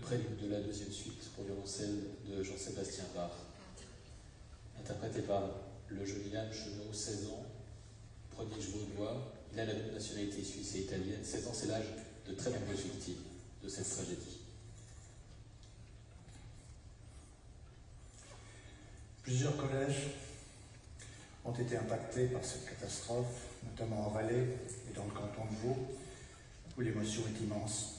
prélude de la deuxième suite pour violoncelle de Jean-Sébastien Bach, interprété par le jeune Yann Chenot, 16 ans, prodige vaudois. Il a la double nationalité suisse et italienne. 16 ans, c'est l'âge de très nombreuses victimes de cette tragédie. Plusieurs collèges ont été impactés par cette catastrophe, notamment en Valais et dans le canton de Vaud, où l'émotion est immense.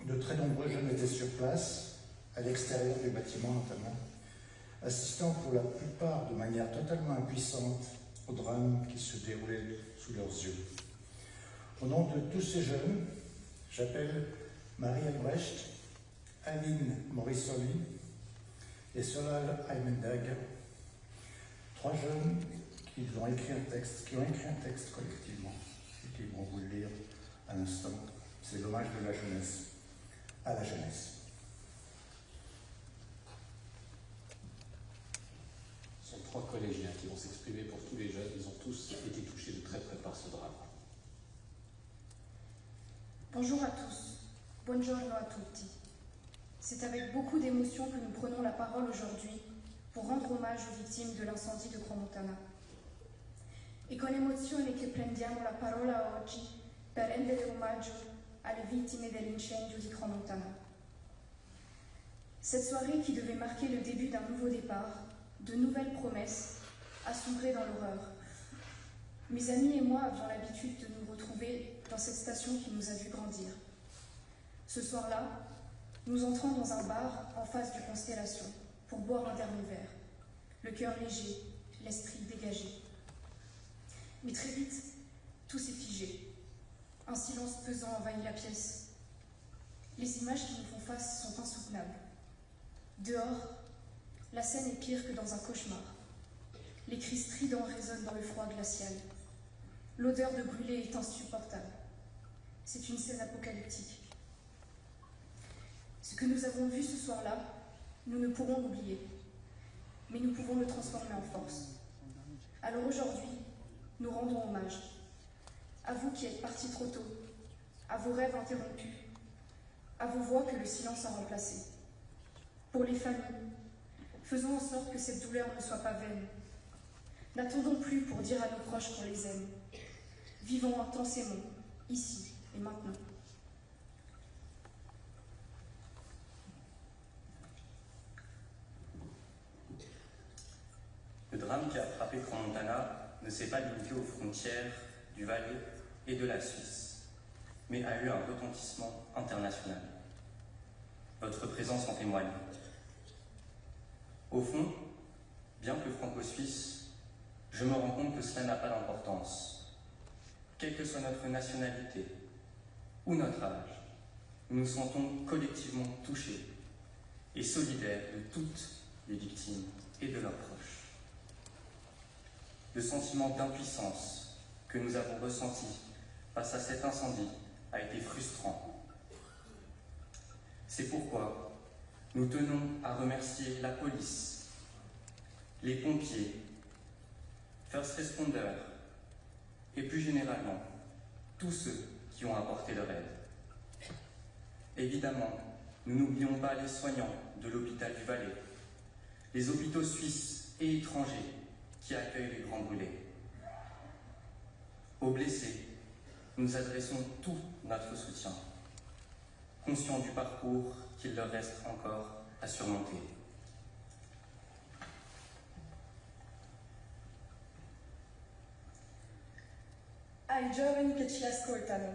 De très nombreux jeunes étaient sur place, à l'extérieur du bâtiment notamment, assistant pour la plupart de manière totalement impuissante au drame qui se déroulait sous leurs yeux. Au nom de tous ces jeunes, j'appelle Marie Albrecht, Aline Morissoli et Solal Aymendag, trois jeunes qui ont écrit un texte collectivement et qui vont vous le lire à l'instant. C'est l'hommage de la jeunesse à la jeunesse. Ce sont trois collégiens qui vont s'exprimer pour tous les jeunes. Ils ont tous été touchés de très près par ce drame. Bonjour à tous, buongiorno a tutti. C'est avec beaucoup d'émotion que nous prenons la parole aujourd'hui pour rendre hommage aux victimes de l'incendie de Crans-Montana. E con emozione che prendiamo la parola oggi per rendere omaggio alle vittime dell'incendio di Crans-Montana. Cette soirée qui devait marquer le début d'un nouveau départ, de nouvelles promesses, a sombré dans l'horreur. Mes amis et moi avions l'habitude de nous retrouver dans cette station qui nous a vu grandir. Ce soir-là, nous entrons dans un bar en face du Constellation pour boire un dernier verre, le cœur léger, l'esprit dégagé. Mais très vite, tout s'est figé. Un silence pesant envahit la pièce. Les images qui nous font face sont insoutenables. Dehors, la scène est pire que dans un cauchemar. Les cris stridents résonnent dans le froid glacial. L'odeur de brûlé est insupportable. C'est une scène apocalyptique. Ce que nous avons vu ce soir-là, nous ne pourrons l'oublier, mais nous pouvons le transformer en force. Alors aujourd'hui, nous rendons hommage à vous qui êtes partis trop tôt, à vos rêves interrompus, à vos voix que le silence a remplacées. Pour les familles, faisons en sorte que cette douleur ne soit pas vaine. N'attendons plus pour dire à nos proches qu'on les aime. Vivons intensément, ici et maintenant. Le drame qui a frappé Crans-Montana ne s'est pas limité aux frontières du Valais et de la Suisse, mais a eu un retentissement international. Votre présence en témoigne. Au fond, bien que franco-suisse, je me rends compte que cela n'a pas d'importance. Quelle que soit notre nationalité ou notre âge, nous nous sentons collectivement touchés et solidaires de toutes les victimes et de leurs proches. Le sentiment d'impuissance que nous avons ressenti face à cet incendie a été frustrant. C'est pourquoi nous tenons à remercier la police, les pompiers, first responders et plus généralement tous ceux qui ont apporté leur aide. Évidemment, nous n'oublions pas les soignants de l'hôpital du Valais, les hôpitaux suisses et étrangers qui accueillent les grands brûlés. Aux blessés, nous adressons tout notre soutien, conscients du parcours qu'il leur reste encore à surmonter. Ai giovani che ci ascoltano,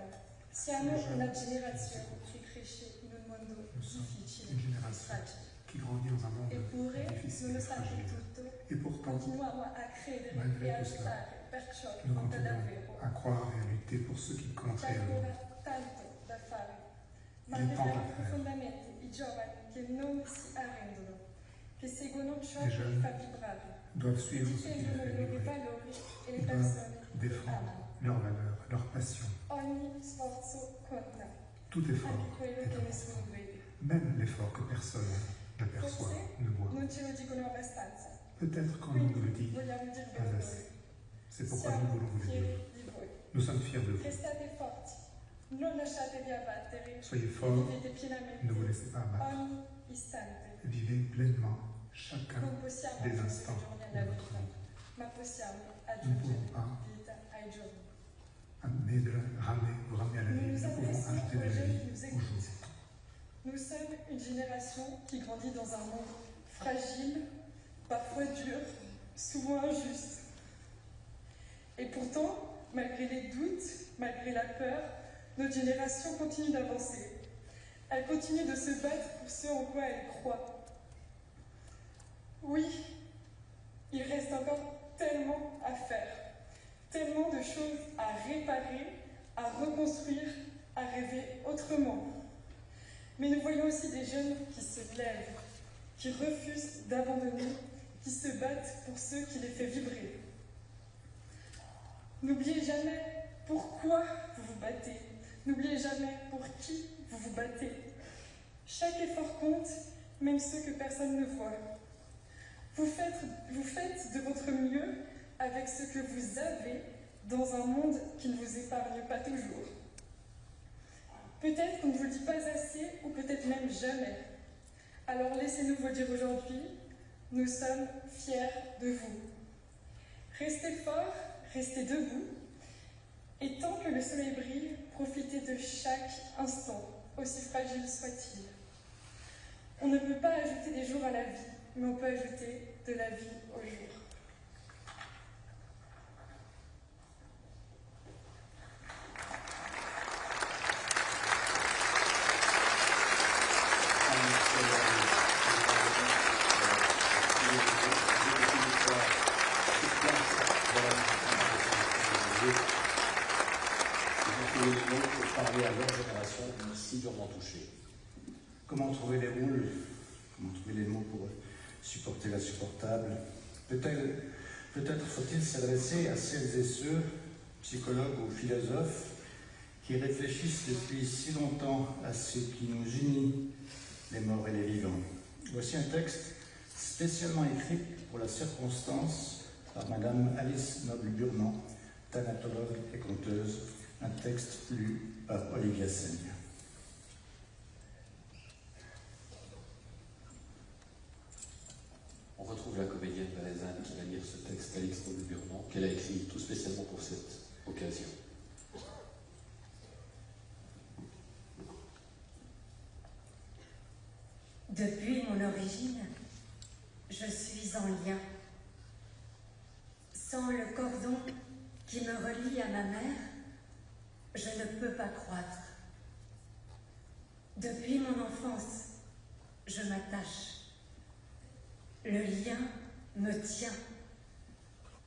siamo una generazione che cresce in un mondo difficile e tragico. Qui grandit dans un monde Eppure, difficile et nonostante fragile. tutto, Et pourtant, continuiamo a credere malgré e a tout cela, lottare per ciò che nous conta continuons davvero. à croire et à lutter pour ce qui compte C'è réellement. ancora tanto da fare, ma Il est temps vedremo d'en faire. profondamente i giovani che non si arrendono, che seguono ciò Les che li jeunes fa vibrare, Doivent che suivre ce qui les difendono fait i loro vibrer. valori e le Ils persone doivent che défendre amano. leurs valeurs, leurs passions. Ogni sforzo conta, Tout effort anche quello est che important. nessuno vede. Même l'effort que personne ne perçoit, ne voit. Non ce lo dicono abbastanza, Peut-être qu'on nous le dit vogliamo dirvelo pas noi. assez. C'est pourquoi nous Siamo voulons vous le dire. fieri di voi. Nous sommes fiers de vous. Restate forti, Non lasciatevi abbattere, Soyez forts, vivete pienamente ne vous laissez pas abattre. ogni istante. Vivez pleinement chacun Non possiamo des aggiungere instants giorni de alla votre vita, vie. ma possiamo Nous ne aggiungere pouvons pas vita ai giorni. vous ramener à la vie, Nous nous pouvons adressons ajouter de aux la jeunes vie qui nous au écoutent. jour. Nous sommes une génération qui grandit dans un monde fragile, parfois dur, souvent injuste. Et pourtant, malgré les doutes, malgré la peur, notre génération continue d'avancer. Elle continue de se battre pour ce en quoi elle croit. Oui, il reste encore tellement à faire, tellement de choses à réparer, à reconstruire, à rêver autrement. Mais nous voyons aussi des jeunes qui se lèvent, qui refusent d'abandonner, qui se battent pour ceux qui les fait vibrer. N'oubliez jamais pourquoi vous vous battez. N'oubliez jamais pour qui vous vous battez. Chaque effort compte, même ceux que personne ne voit. Vous faites de votre mieux avec ce que vous avez dans un monde qui ne vous épargne pas toujours. Peut-être qu'on ne vous le dit pas assez, ou peut-être même jamais. Alors laissez-nous vous dire aujourd'hui, nous sommes fiers de vous. Restez forts, restez debout, et tant que le soleil brille, profitez de chaque instant, aussi fragile soit-il. On ne peut pas ajouter des jours à la vie, mais on peut ajouter de la vie au jour. Parler à leur génération si durement touchée. Comment trouver les mots pour supporter l'insupportable? Peut-être faut-il s'adresser à celles et ceux, psychologues ou philosophes, qui réfléchissent depuis si longtemps à ce qui nous unit, les morts et les vivants. Voici un texte spécialement écrit pour la circonstance par Madame Alice Noble-Burnand, thanatologue et conteuse, un texte lu par Olivia Seigne. On retrouve la comédienne valaisanne qui va lire ce texte, Alix Noble-Burnand, qu'elle a écrit tout spécialement pour cette occasion. Depuis mon origine, je suis en lien. Sans le cordon qui me relie à ma mère, je ne peux pas croître. Depuis mon enfance, je m'attache. Le lien me tient,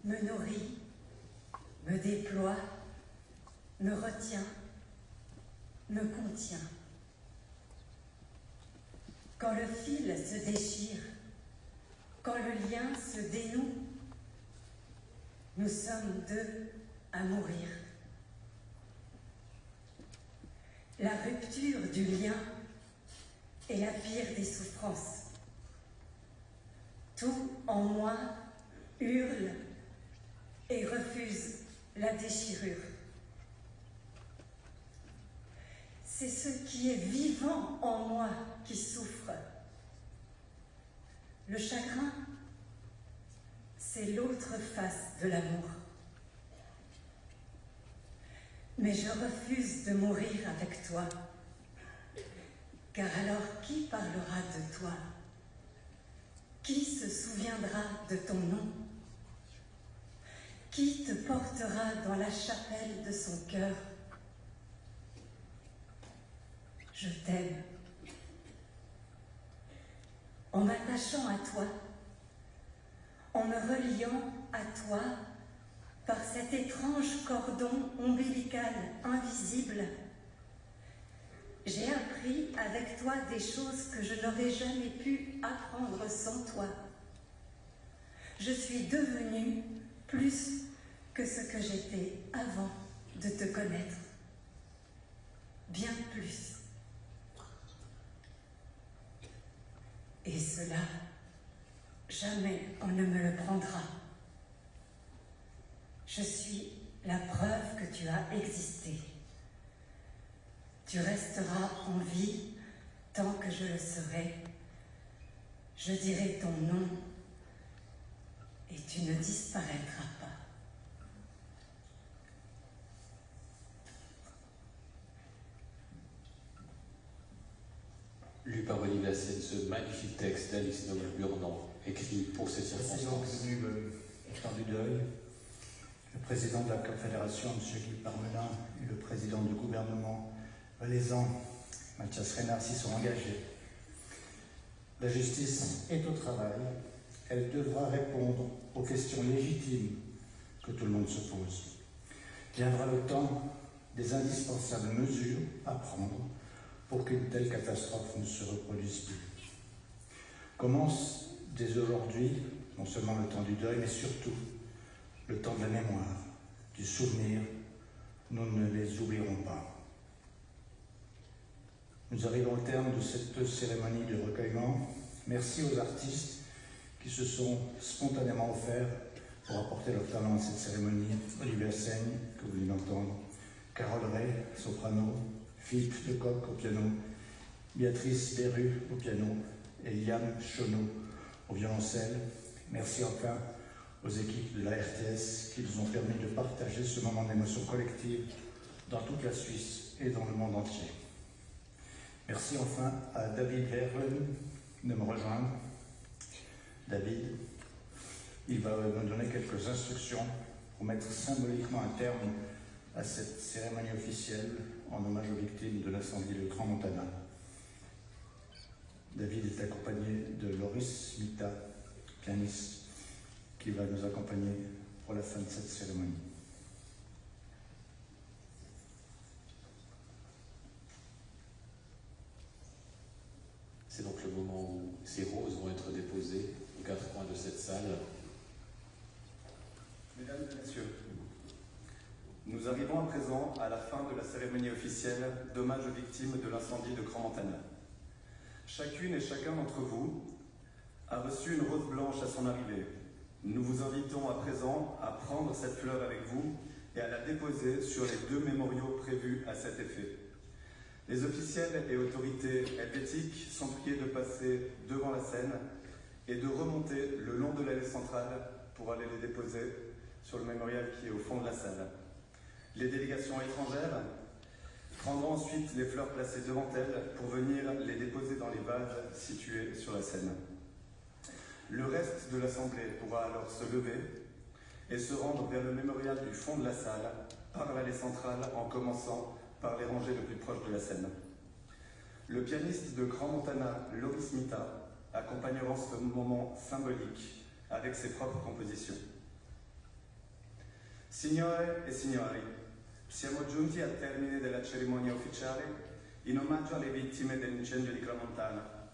me nourrit, me déploie, me retient, me contient. Quand le fil se déchire, quand le lien se dénoue, nous sommes deux à mourir. La rupture du lien est la pire des souffrances. Tout en moi hurle et refuse la déchirure. C'est ce qui est vivant en moi qui souffre. Le chagrin, c'est l'autre face de l'amour. Mais je refuse de mourir avec toi, car alors qui parlera de toi? Qui se souviendra de ton nom? Qui te portera dans la chapelle de son cœur? Je t'aime. En m'attachant à toi, en me reliant à toi par cet étrange cordon ombilical invisible, j'ai appris avec toi des choses que je n'aurais jamais pu apprendre sans toi. Je suis devenue plus que ce que j'étais avant de te connaître. Bien plus. Et cela, jamais on ne me le prendra. Je suis la preuve que tu as existé. Tu resteras en vie tant que je le serai. Je dirai ton nom et tu ne disparaîtras pas. Lu par Olivier Assène, ce magnifique texte d'Alix Noble-Burnand, écrit pour ces circonstances. Venu le temps du deuil, le président de la Confédération, M. Guy Parmelin, et le président du gouvernement valaisan, Mathias Renard, s'y sont engagés. La justice est au travail. Elle devra répondre aux questions légitimes que tout le monde se pose. Viendra le temps des indispensables mesures à prendre pour qu'une telle catastrophe ne se reproduise plus. Commence dès aujourd'hui, non seulement le temps du deuil, mais surtout le temps de la mémoire, du souvenir. Nous ne les oublierons pas. Nous arrivons au terme de cette cérémonie de recueillement. Merci aux artistes qui se sont spontanément offerts pour apporter leur talent à cette cérémonie. Olivier Assène, que vous venez d'entendre, Carole Ray, soprano, Philippe Lecoq au piano, Béatrice Berru au piano et Liane Chonneau au violoncelle. Merci enfin aux équipes de la RTS qui nous ont permis de partager ce moment d'émotion collective dans toute la Suisse et dans le monde entier. Merci enfin à David Verhoeven de me rejoindre. David, il va me donner quelques instructions pour mettre symboliquement un terme à cette cérémonie officielle en hommage aux victimes de l'incendie de Grand Montana. David est accompagné de Loris Mita, pianiste, qui va nous accompagner pour la fin de cette cérémonie. C'est donc le moment où ces roses vont être déposées aux quatre coins de cette salle. Mesdames et messieurs, nous arrivons à présent à la fin de la cérémonie officielle d'hommage aux victimes de l'incendie de Grand Montana. Chacune et chacun d'entre vous a reçu une rose blanche à son arrivée. Nous vous invitons à présent à prendre cette fleur avec vous et à la déposer sur les deux mémoriaux prévus à cet effet. Les officiels et autorités helvétiques sont priés de passer devant la scène et de remonter le long de l'allée centrale pour aller les déposer sur le mémorial qui est au fond de la salle. Les délégations étrangères prendront ensuite les fleurs placées devant elles pour venir les déposer dans les vases situés sur la scène. Le reste de l'Assemblée pourra alors se lever et se rendre vers le mémorial du fond de la salle par l'allée centrale en commençant par les rangées les plus proches de la scène. Le pianiste de Grand Montana, Loris Mita, accompagnera ce moment symbolique avec ses propres compositions. Signore e signori, siamo giunti al termine della cerimonia ufficiale in omaggio alle vittime dell'incendio di Tramontana.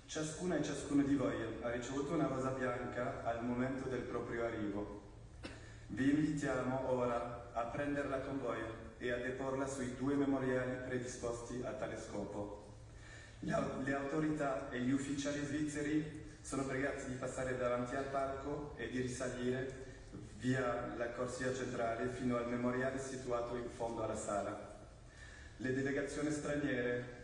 Ciascuna e ciascuno di voi ha ricevuto una rosa bianca al momento del proprio arrivo. Vi invitiamo ora a prenderla con voi e a deporla sui due memoriali predisposti a tale scopo. Le autorità e gli ufficiali svizzeri sono pregati di passare davanti al palco e di risalire via la corsia centrale fino al memoriale situato in fondo alla sala. Le delegazioni straniere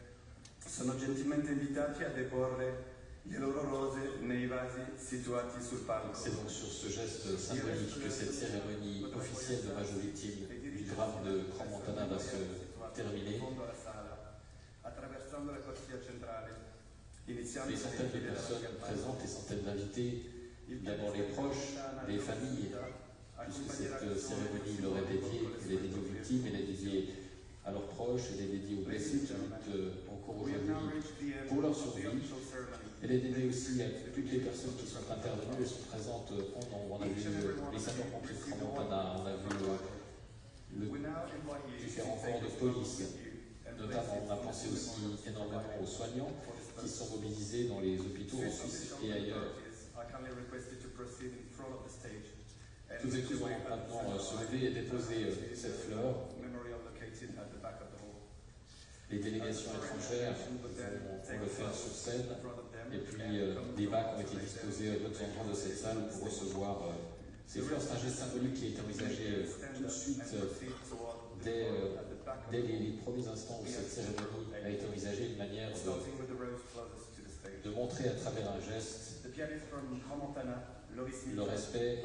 sono gentilmente invitati a deporre le loro rose nei vasi situati sul palco. C'est donc sur ce geste symbolique que cette cérémonie officielle d'hommage aux victimes du drame de Grand Montana va se terminer. Les centaines de personnes présentes, les centaines d'invités, d'abord les proches, les familles, puisque cette cérémonie leur est dédiée, elle est dédiée aux victimes, elle est dédiée à leurs proches, elle est dédiée aux blessés qui luttent encore aujourd'hui pour leur survie. Elle est dédiée aussi à toutes les personnes qui sont intervenues et sont présentes en nombre. On a vu les sapeurs-pompiers de Grand Montana, on a vu différents corps de police, notamment on a pensé aussi énormément aux soignants qui sont mobilisés dans les hôpitaux en Suisse et ailleurs. Toutes et tous vont maintenant se lever et déposer cette fleur. Les délégations étrangères vont le faire sur scène. Et puis des bacs ont été disposés à d'autres endroits de cette salle pour recevoir ces fleurs. C'est un geste symbolique qui a été envisagé tout de suite dès les premiers instants où cette cérémonie a été envisagée, une manière de montrer à travers un geste le respect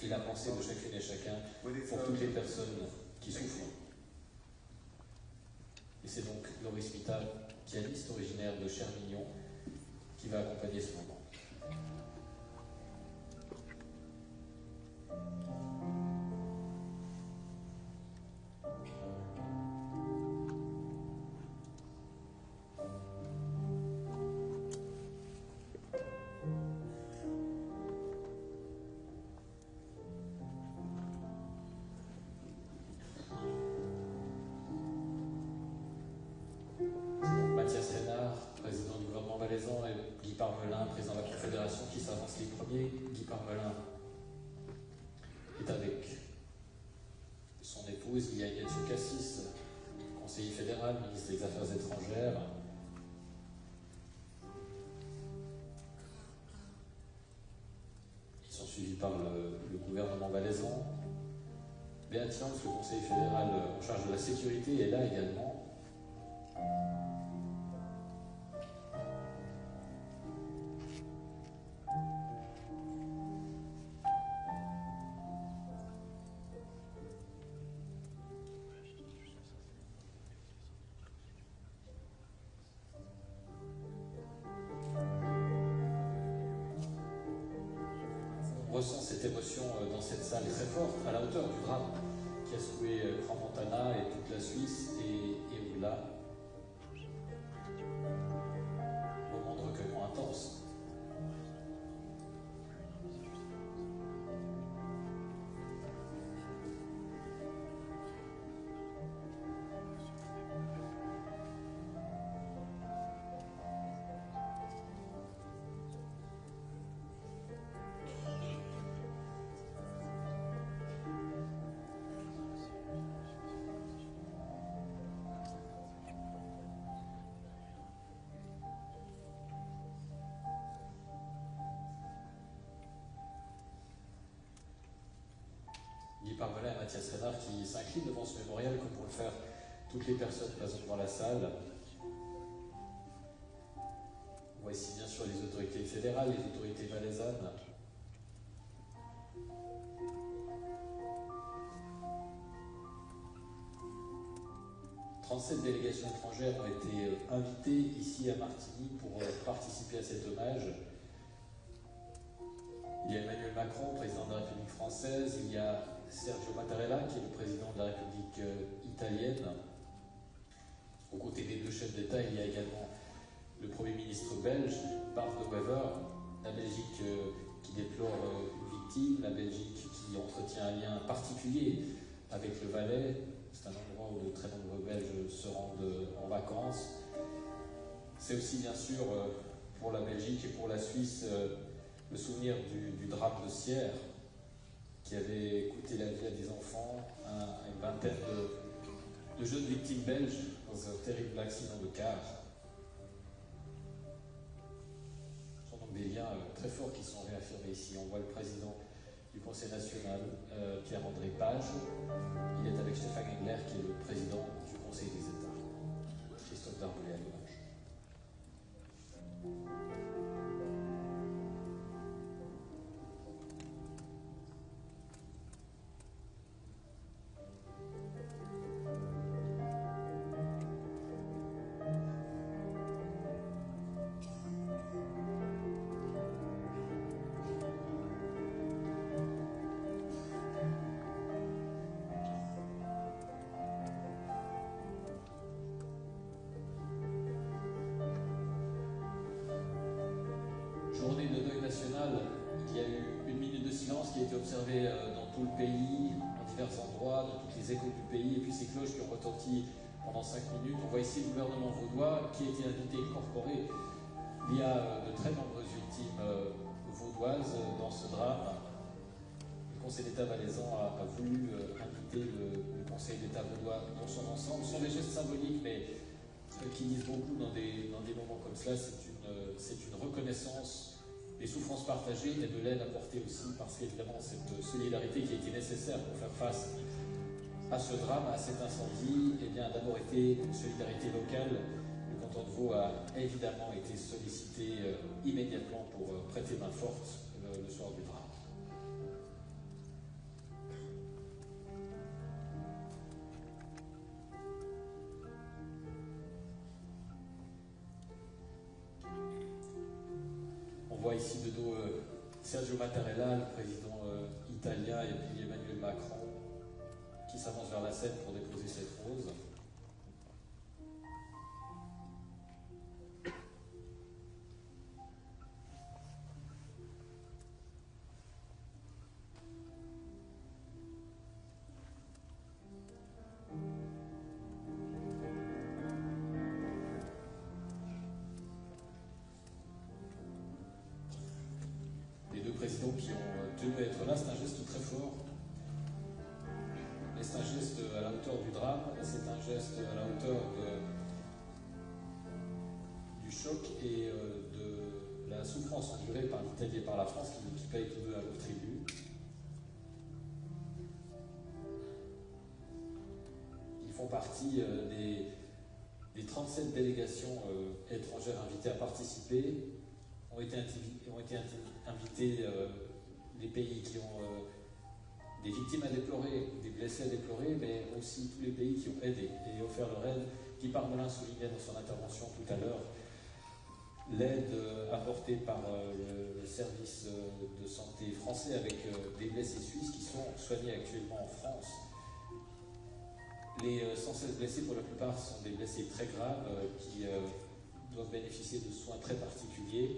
et la pensée de chacune et chacun pour toutes les personnes qui souffrent. Et c'est donc Loris Mita, pianiste originaire de Chermignon, qui va accompagner ce moment. Et Guy Parmelin, président de la Confédération, qui s'avance les premiers. Guy Parmelin est avec son épouse, Lilia Cassis, conseiller fédéral, ministre des Affaires étrangères. Ils sont suivis par le gouvernement valaisan. Béat Tians, le conseiller fédéral en charge de la sécurité, est là également. On ressent cette émotion dans cette salle très forte, à la hauteur du drame qui a secoué Crans-Montana et toute la Suisse et au-delà. Moment de recueillement intense. Guy Parmelin et Mathias Renard qui s'inclinent devant ce mémorial comme pour le faire toutes les personnes présentes dans la salle. On voit ici bien sûr les autorités fédérales, les autorités valaisannes. « 37 délégations étrangères ont été invitées ici à Martigny pour participer à cet hommage. Il y a Emmanuel Macron, président de la République française, il y a Sergio Mattarella, qui est le président de la République italienne. Aux côtés des deux chefs d'État, il y a également le Premier ministre belge, Bart De Wever, la Belgique qui déplore une victime, la Belgique qui entretient un lien particulier avec le Valais. C'est un endroit où de très nombreux Belges se rendent en vacances. C'est aussi bien sûr pour la Belgique et pour la Suisse le souvenir du drame de Sierre, qui avait coûté la vie à des enfants, à une vingtaine de jeunes victimes belges dans un terrible accident de car. Ce sont donc des liens très forts qui sont réaffirmés ici. On voit le président du Conseil national, Pierre-André Page. Il est avec Stéphane Engler, qui est le président du Conseil des États. Christophe Darbolet à l'image. Journée de deuil national, il y a eu une minute de silence qui a été observée dans tout le pays, en divers endroits, dans toutes les écoles du pays, et puis ces cloches qui ont retenti pendant 5 minutes. On voit ici le gouvernement vaudois qui a été invité, incorporé. Il y a de très nombreuses victimes vaudoises dans ce drame. Le Conseil d'État valaisan a voulu inviter le Conseil d'État vaudois dans son ensemble. Ce sont des gestes symboliques, mais qui disent beaucoup dans des moments comme cela. C'est une reconnaissance des souffrances partagées, mais de l'aide apportée aussi, parce qu'évidemment, cette solidarité qui a été nécessaire pour faire face à ce drame, à cet incendie, eh bien, d'abord été une solidarité locale. Le canton de Vaud a évidemment été sollicité immédiatement pour prêter main forte le soir du drame. On voit ici de dos Sergio Mattarella, le président italien, et puis Emmanuel Macron, qui s'avance vers la scène pour déposer cette rose. Les deux présidents qui ont tenu à être là, c'est un geste très fort. Mais c'est un geste à la hauteur du drame, c'est un geste à la hauteur du choc et de la souffrance endurée par l'Italie et par la France qui payent tous deux à leur tribut. Ils font partie des 37 délégations étrangères invitées à participer. Ont été invités les pays qui ont des victimes à déplorer, des blessés à déplorer, mais aussi tous les pays qui ont aidé et offert leur aide. Guy Parmelin soulignait dans son intervention tout à l'heure l'aide apportée par le service de santé français avec des blessés suisses qui sont soignés actuellement en France. Les 116 blessés, pour la plupart, sont des blessés très graves qui doivent bénéficier de soins très particuliers.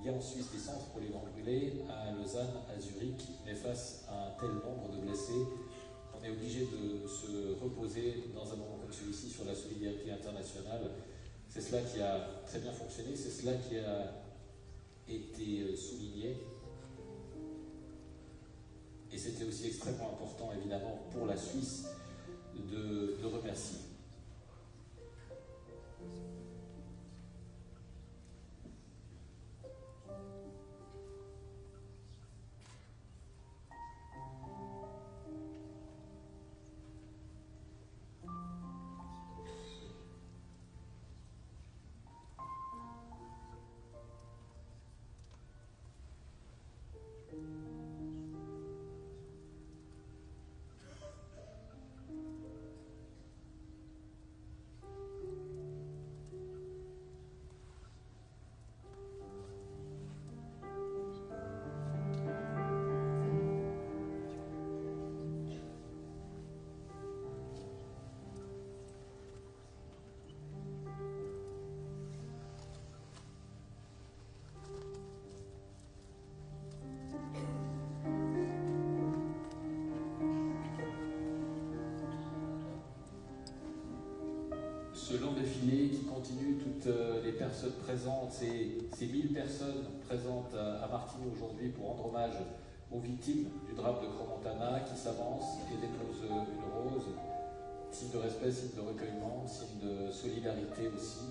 Il y a en Suisse des centres pour les grands brûlés, à Lausanne, à Zurich, mais face à un tel nombre de blessés, on est obligé de se reposer dans un moment comme celui-ci sur la solidarité internationale. C'est cela qui a très bien fonctionné, c'est cela qui a été souligné. Et c'était aussi extrêmement important, évidemment, pour la Suisse de remercier. Ce long défilé qui continue, toutes les personnes présentes, ces 1000 personnes présentes à Martigny aujourd'hui pour rendre hommage aux victimes du drame de Crans-Montana, qui s'avancent et déposent une rose, signe de respect, signe de recueillement, signe de solidarité aussi.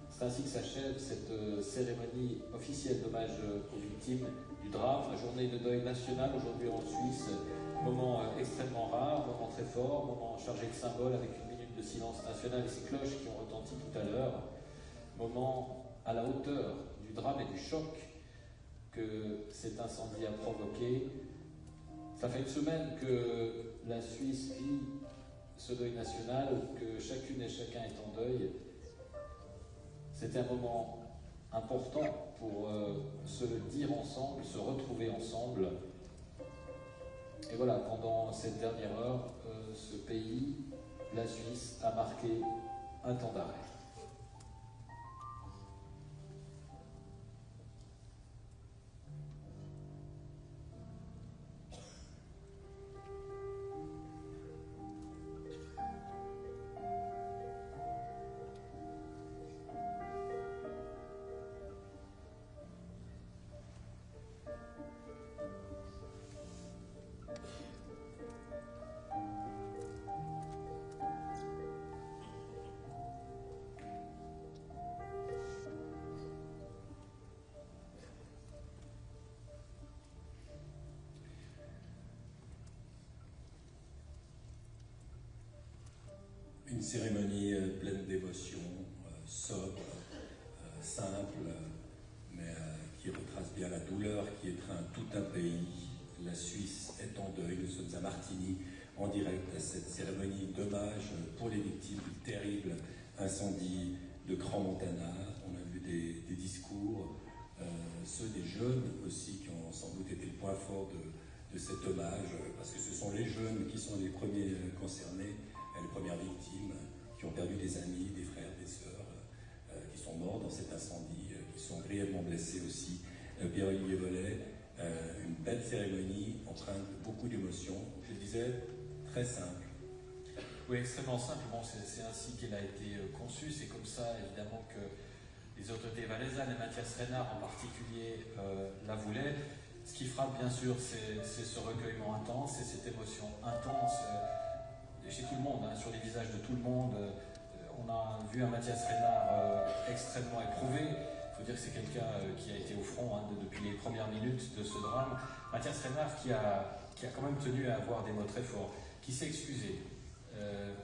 C'est ainsi que s'achève cette cérémonie officielle d'hommage aux victimes du drame, la journée de deuil national aujourd'hui en Suisse, moment extrêmement rare, moment très fort, moment chargé de symboles avec une minute de silence national et ces cloches qui ont retenti tout à l'heure, moment à la hauteur du drame et du choc que cet incendie a provoqué. Ça fait une semaine que la Suisse vit ce deuil national, que chacune et chacun est en deuil. C'était un moment important pour se dire ensemble, se retrouver ensemble. Et voilà, pendant cette dernière heure, ce pays, la Suisse, a marqué un temps d'arrêt. Une cérémonie pleine de dévotion, sobre, simple, mais qui retrace bien la douleur qui étreint tout un pays. La Suisse est en deuil. Nous sommes à Martigny, en direct à cette cérémonie d'hommage pour les victimes du terrible incendie de Crans-Montana. On a vu des discours, ceux des jeunes aussi, qui ont sans doute été le point fort de cet hommage, parce que ce sont les jeunes qui sont les premiers concernés, les premières victimes, qui ont perdu des amis, des frères, des sœurs, qui sont morts dans cet incendie, qui sont grièvement blessés aussi. Pierre-Olivier Vollet, une belle cérémonie empreinte de beaucoup d'émotions, je disais, très simple. Oui, extrêmement simple. Bon, c'est ainsi qu'elle a été conçue. C'est comme ça, évidemment, que les autorités valaisannes, et Mathias Reynard en particulier, la voulaient. Ce qui frappe, bien sûr, c'est ce recueillement intense, c'est cette émotion intense chez tout le monde, hein, sur les visages de tout le monde. On a vu un Mathias Reynard extrêmement éprouvé. Il faut dire que c'est quelqu'un qui a été au front depuis les premières minutes de ce drame. Mathias Reynard qui a quand même tenu à avoir des mots très forts, qui s'est excusé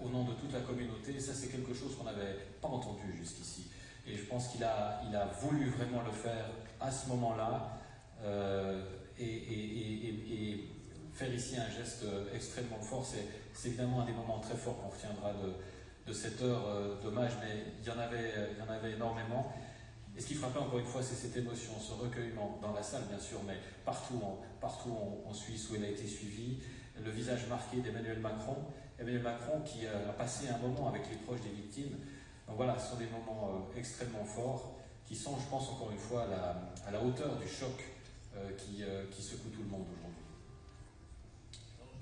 au nom de toute la communauté. Et ça, c'est quelque chose qu'on n'avait pas entendu jusqu'ici. Et je pense qu'il a voulu vraiment le faire à ce moment-là et faire ici un geste extrêmement fort. C'est évidemment un des moments très forts qu'on retiendra de cette heure d'hommage, mais il y en avait énormément. Et ce qui frappait encore une fois, c'est cette émotion, ce recueillement dans la salle bien sûr, mais partout en Suisse où elle a été suivie, le visage marqué d'Emmanuel Macron. Emmanuel Macron qui a passé un moment avec les proches des victimes. Donc voilà, ce sont des moments extrêmement forts qui sont, je pense, encore une fois à la hauteur du choc qui secoue tout le monde aujourd'hui.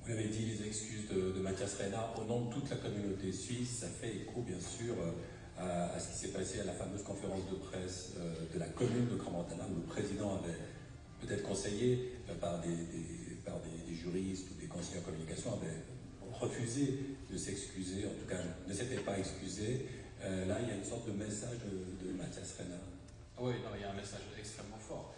Vous l'avez dit, les excuses de Mathias Reynard au nom de toute la communauté suisse, ça fait écho bien sûr à ce qui s'est passé à la fameuse conférence de presse de la commune de Crans-Montana, où le président avait peut-être conseillé par des juristes ou des conseillers en communication, avait refusé de s'excuser, en tout cas ne s'était pas excusé. Là, il y a une sorte de message de Mathias Reynard. Oui, non, il y a un message extrêmement fort.